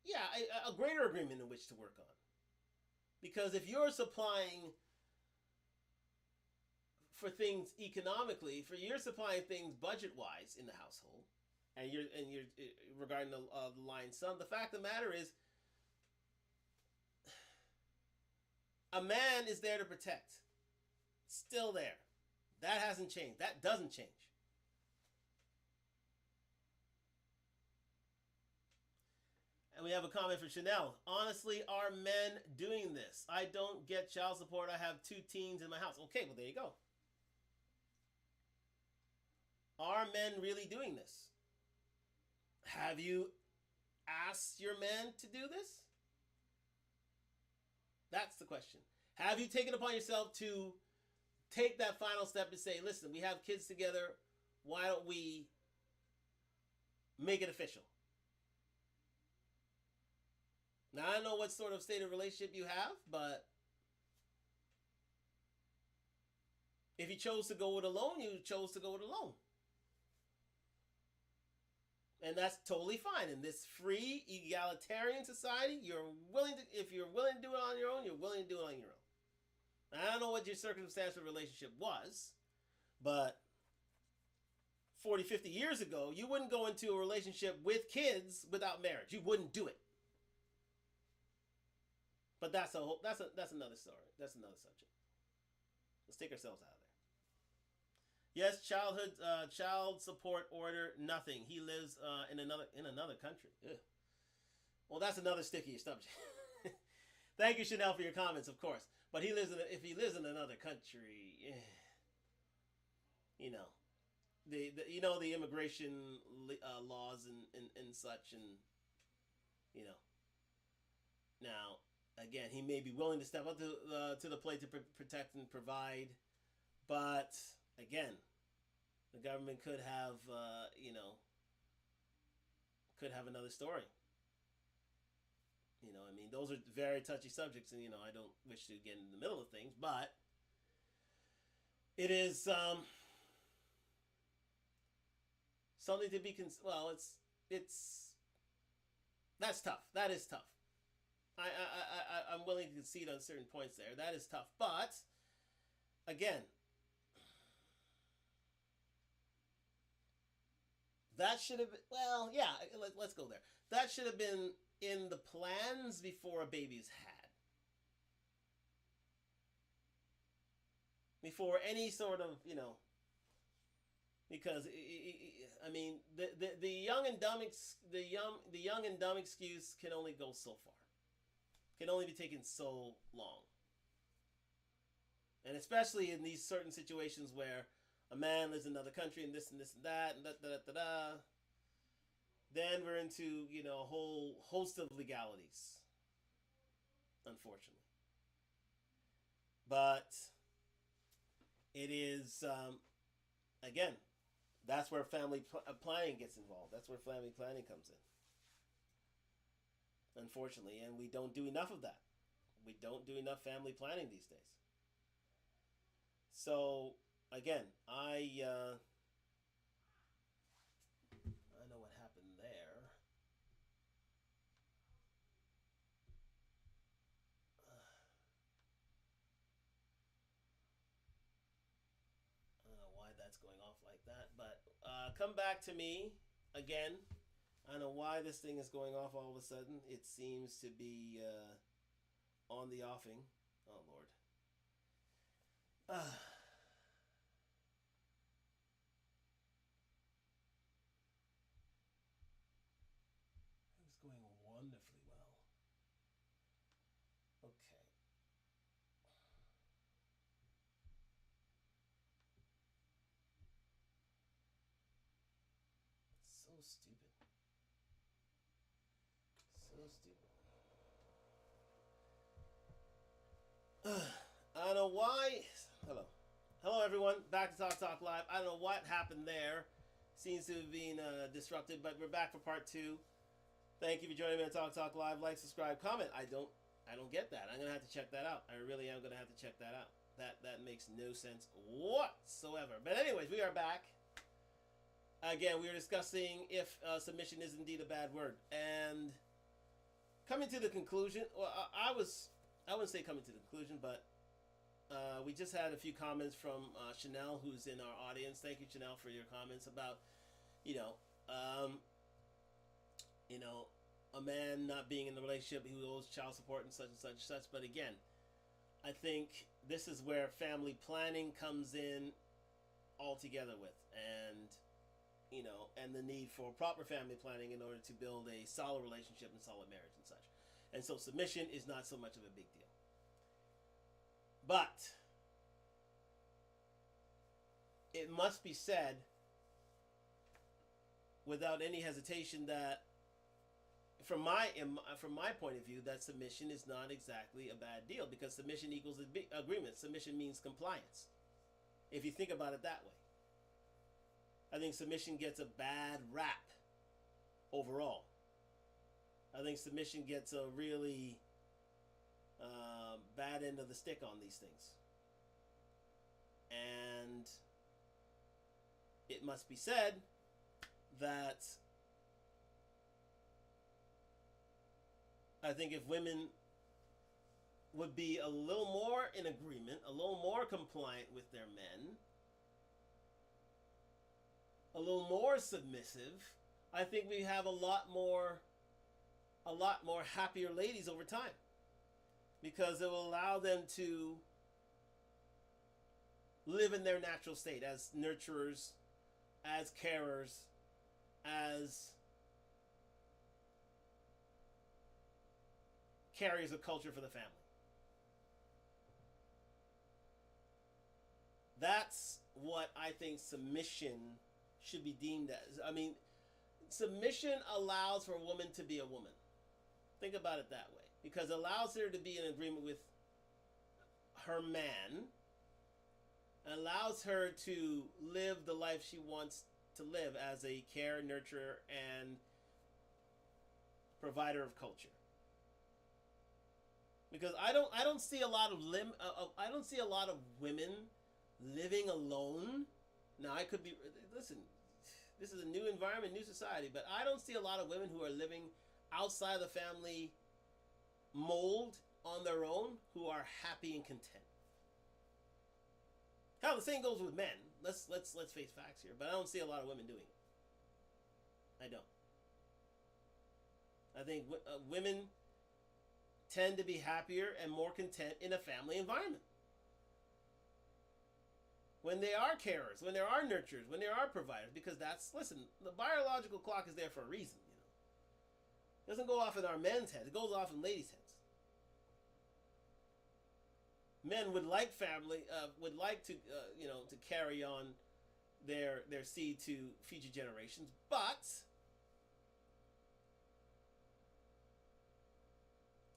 yeah, a greater agreement in which to work on. Because if you're supplying for things economically, you're supplying things budget-wise in the household, and you're regarding the line sum, the fact of the matter is, a man is there to protect. Still there. That hasn't changed. That doesn't change. And we have a comment from Chanel. Honestly, are men doing this? I don't get child support. I have 2 teens in my house. Okay, well, there you go. Are men really doing this? Have you asked your men to do this? That's the question. Have you taken upon yourself to take that final step and say, listen, we have kids together. Why don't we make it official? Now, I don't know what sort of state of relationship you have, but if you chose to go it alone, you chose to go it alone. And that's totally fine. In this free, egalitarian society, if you're willing to do it on your own, you're willing to do it on your own. Now, I don't know what your circumstantial relationship was, but 40, 50 years ago, you wouldn't go into a relationship with kids without marriage. You wouldn't do it. But that's another story. That's another subject. Let's take ourselves out of there. Yes, child support order, nothing. He lives in another country. Ugh. Well, that's another stickier subject. Thank you, Chanel, for your comments, of course. But if he lives in another country, you know, the immigration laws and such, and you know. Now, again, he may be willing to step up to the plate to protect and provide, but again, the government could have, could have another story. I mean, those are very touchy subjects, and I don't wish to get in the middle of things, but it is something to be that's tough. That is tough. I'm willing to concede on certain points there. That is tough, but again, that should have been, well, yeah, let's go there. That should have been in the plans before a baby's had. Before any sort of, because I mean, the young and dumb excuse can only go so far. Can only be taken so long. And especially in these certain situations where a man lives in another country and this and this and that and da-da-da-da-da. Then we're into, a whole host of legalities. Unfortunately. But it is, again, that's where family planning gets involved. That's where family planning comes in. Unfortunately, and we don't do enough of that. We don't do enough family planning these days. So, again, I know what happened there. I don't know why that's going off like that, but come back to me again. I don't know why this thing is going off all of a sudden. It seems to be on the offing. Oh, Lord. It was going wonderfully well. Okay. So stupid. So stupid. I don't know why. Hello. Hello, everyone. Back to Talk Live. I don't know what happened there. Seems to have been disrupted, but we're back for part 2. Thank you for joining me on Talk Live. Like, subscribe, comment. I don't get that. I'm gonna have to check that out. I really am gonna have to check that out. That makes no sense whatsoever. But anyways, we are back. Again, we were discussing if submission is indeed a bad word, and coming to the conclusion. Well, I wouldn't say coming to the conclusion, but we just had a few comments from Chanel, who's in our audience. Thank you, Chanel, for your comments about, a man not being in the relationship who owes child support and such and such and such. But again, I think this is where family planning comes in altogether with, and the need for proper family planning in order to build a solid relationship and solid marriage and such. And so submission is not so much of a big deal. But it must be said without any hesitation that from my point of view, that submission is not exactly a bad deal, because submission equals agreement. Submission means compliance, if you think about it that way. I think submission gets a bad rap overall. I think submission gets a really bad end of the stick on these things. And it must be said that I think if women would be a little more in agreement, a little more compliant with their men, a little more submissive, I think we have a lot more happier ladies over time, because it will allow them to live in their natural state as nurturers, as carers, as carriers of culture for the family. That's what I think submission should be deemed as. I mean, submission allows for a woman to be a woman. Think about it that way. Because it allows her to be in agreement with her man, and allows her to live the life she wants to live as a care, nurturer, and provider of culture. Because I don't see a lot of women living alone. Now, I could be, listen, this is a new environment, new society, but I don't see a lot of women who are living outside the family mold on their own who are happy and content. Hell, the same goes with men. Let's face facts here, but I don't see a lot of women doing it. I don't. I think women tend to be happier and more content in a family environment. When they are carers, when there are nurturers, when there are providers, because listen, the biological clock is there for a reason, It doesn't go off in our men's heads, it goes off in ladies' heads. Men would like family, would like to, to carry on their seed to future generations, but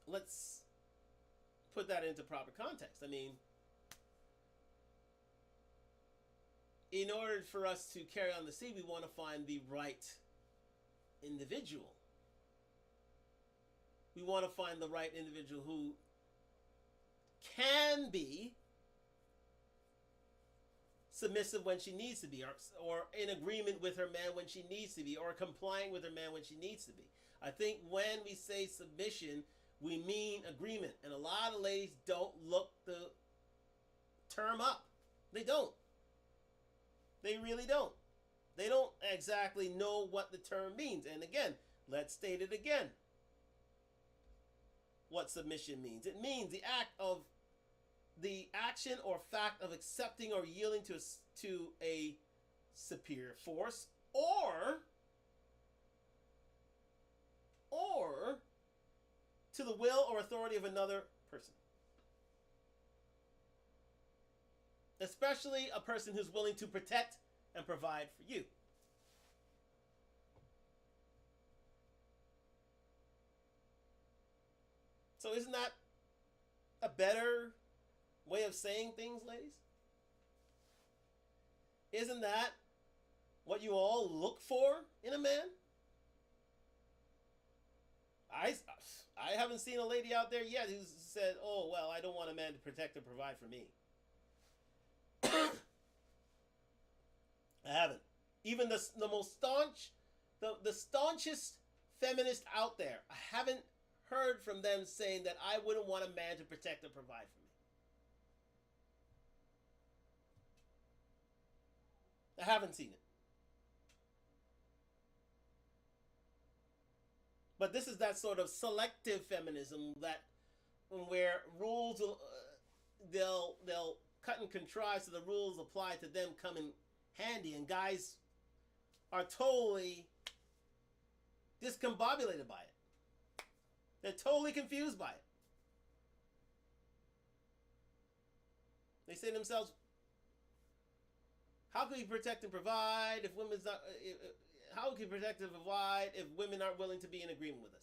let's put that into proper context. I mean, in order for us to carry on the seed, we want to find the right individual. We want to find the right individual who can be submissive when she needs to be, or in agreement with her man when she needs to be, or complying with her man when she needs to be. I think when we say submission, we mean agreement. And a lot of ladies don't look the term up. They don't. They really don't. They don't exactly know what the term means. And again, let's state it again. What submission means. It means the action or fact of accepting or yielding to a superior force or to the will or authority of another person. Especially a person who's willing to protect and provide for you. So isn't that a better way of saying things, ladies? Isn't that what you all look for in a man? I haven't seen a lady out there yet who said, oh, well, I don't want a man to protect or provide for me. I haven't. Even the most staunch, the staunchest feminist out there, I haven't heard from them saying that I wouldn't want a man to protect or provide for me. I haven't seen it. But this is that sort of selective feminism that where rules they'll cut and contrive so the rules apply to them come in handy, and guys are totally discombobulated by it. They're totally confused by it. They say to themselves, how can we protect and provide if women's not? How can we protect and provide if women aren't willing to be in agreement with us,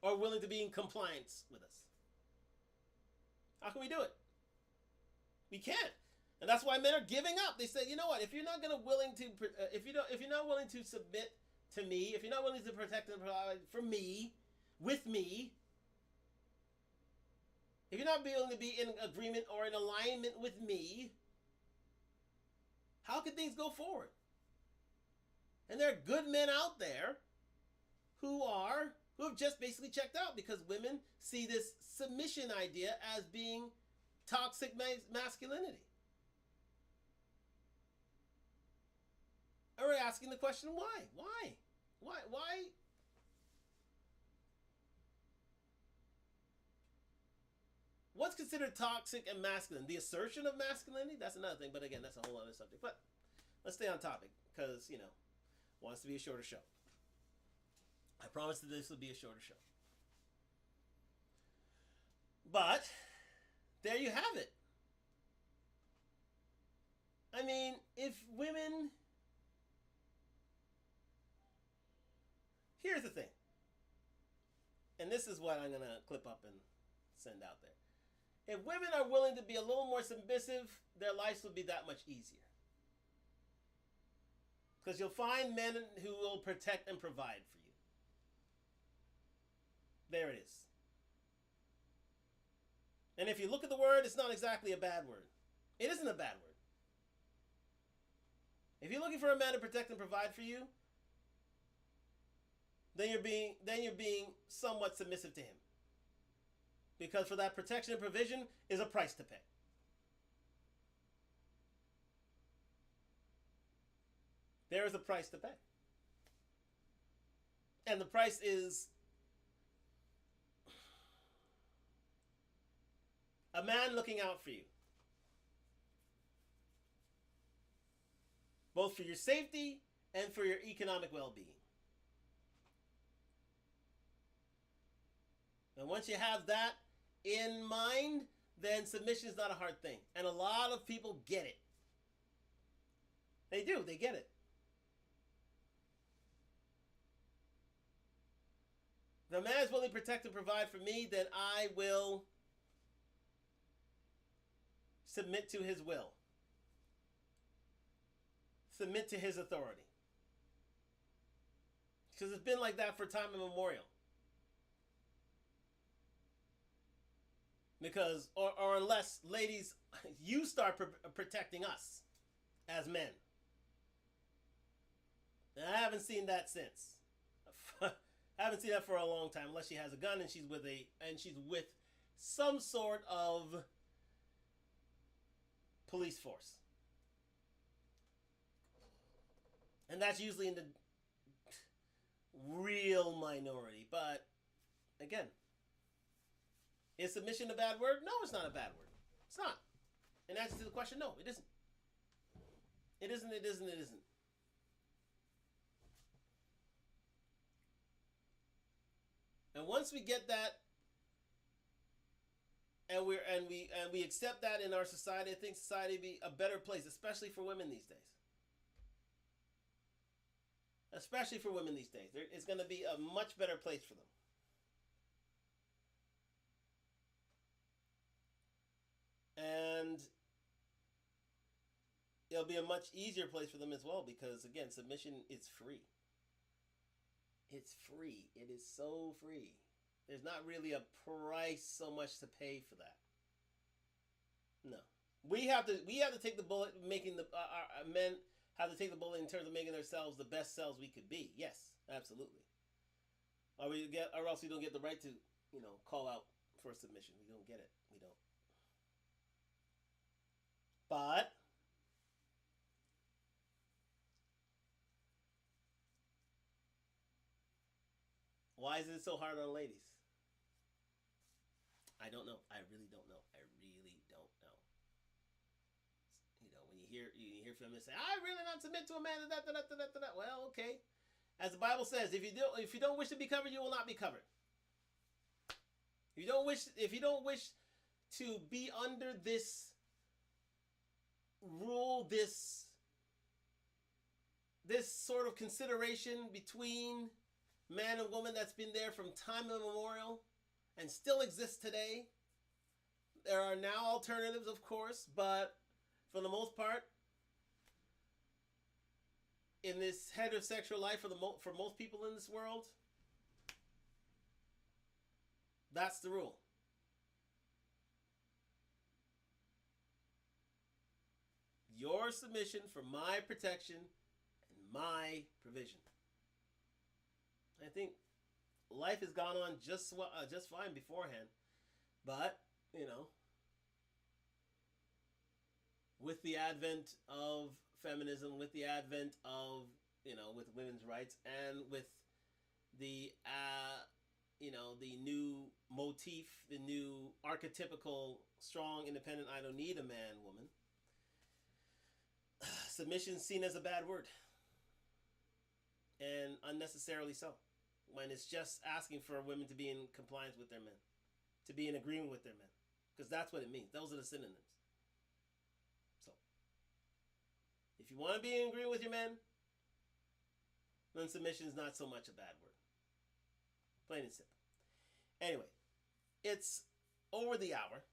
or willing to be in compliance with us? How can we do it? We can't, and that's why men are giving up. They say, you know what? If you're not willing to, if you're not willing to submit to me, if you're not willing to protect and provide for me, with me, if you're not willing to be in agreement or in alignment with me, how can things go forward? And there are good men out there who have just basically checked out because women see this submission idea as being toxic masculinity. And we're asking the question, why? What's considered toxic and masculine? The assertion of masculinity? That's another thing, but again, that's a whole other subject. But let's stay on topic, because, wants to be a shorter show. I promise that this will be a shorter show. But there you have it. I mean, if women... Here's the thing. And this is what I'm going to clip up and send out there. If women are willing to be a little more submissive, their lives will be that much easier. Because you'll find men who will protect and provide for you. There it is. And if you look at the word, it's not exactly a bad word. It isn't a bad word. If you're looking for a man to protect and provide for you, then you're being somewhat submissive to him. Because for that protection and provision is a price to pay. There is a price to pay. And the price is a man looking out for you. Both for your safety and for your economic well-being. And once you have that in mind, then submission is not a hard thing. And a lot of people get it. They do. They get it. If a man is willing to protect and provide for me, then I will submit to his will. Submit to his authority. Because it's been like that for time immemorial. Because, or unless, ladies, you start protecting us as men. And I haven't seen that since. I haven't seen that for a long time, unless she has a gun and she's with some sort of police force. And that's usually in the real minority. But again, is submission a bad word? No, it's not a bad word. It's not. In answer to the question, no, it isn't. It isn't, it isn't, it isn't. And once we get that, and we accept that in our society, I think society would be a better place, especially for women these days. Especially for women these days. It's going to be a much better place for them. And it'll be a much easier place for them as well because, again, submission is free. It's free. It is so free. There's not really a price so much to pay for that. No. We have to take the bullet, making our men have to take the bullet in terms of making themselves the best selves we could be. Yes, absolutely. Or else we don't get the right to, call out for submission. We don't get it. We don't. But why is it so hard on ladies? I don't know. I really don't know. I really don't know. When you hear feminists say, "I really not submit to a man," well, okay. As the Bible says, if you don't wish to be covered, you will not be covered. If you don't wish to be under this rule, this sort of consideration between man and woman that's been there from time immemorial and still exists today. There are now alternatives, of course, but for the most part, in this heterosexual life, for most people in this world, that's the rule. Your submission for my protection and my provision. I think life has gone on just fine beforehand, but with the advent of feminism, with the advent of with women's rights, and with the the new motif, the new archetypical strong, independent, I don't need a man woman, submission is seen as a bad word, and unnecessarily so, when it's just asking for women to be in compliance with their men, to be in agreement with their men, because that's what it means. Those are the synonyms. So, if you want to be in agreement with your men, then submission is not so much a bad word. Plain and simple. Anyway, it's over the hour,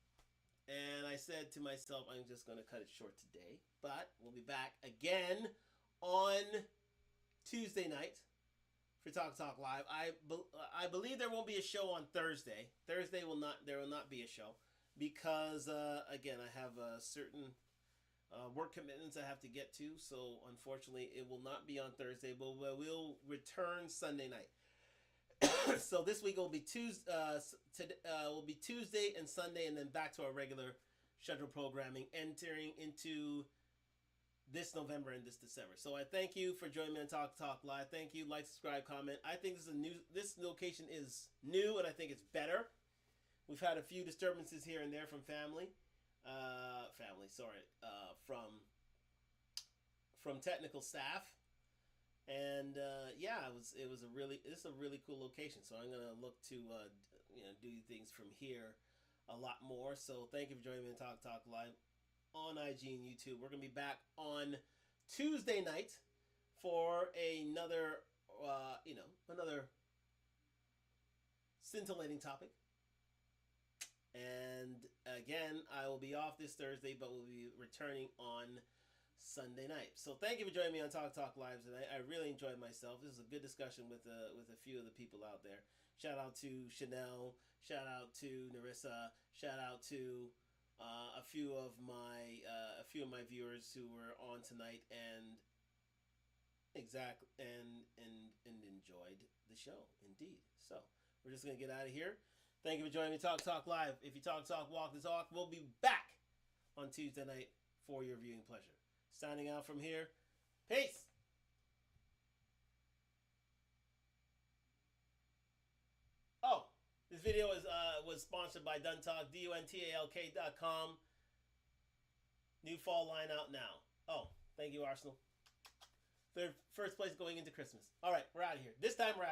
and I said to myself, I'm just going to cut it short today, but we'll be back again on Tuesday night for Talk Live. I believe there won't be a show on Thursday. There will not be a show because again, I have certain work commitments I have to get to, so unfortunately it will not be on Thursday, but we'll return Sunday night. So this week will be Tuesday and Sunday, and then back to our regular scheduled programming, entering into this November and this December. So I thank you for joining me on Talk Live. Thank you. Like, subscribe, comment. I think this location is new, and I think it's better. We've had a few disturbances here and there from from technical staff, and it's a really cool location. So I'm gonna look to do things from here a lot more. So thank you for joining me on Talk Live on IG and YouTube. We're gonna be back on Tuesday night for another scintillating topic. And again, I will be off this Thursday, but we'll be returning on Sunday night. So thank you for joining me on Talk Live tonight. I really enjoyed myself. This was a good discussion with a few of the people out there. Shout out to Chanel. Shout out to Narissa. Shout out to a few of my viewers who were on tonight and enjoyed the show. Indeed. So we're just gonna get out of here. Thank you for joining me, Talk Live. If you talk, walk the talk, we'll be back on Tuesday night for your viewing pleasure. Signing out from here. Peace. video was sponsored by Duntalk, DUNTALK.com. New fall line out now. Oh, thank you, Arsenal. First place going into Christmas. All right, we're out of here. This time we're out.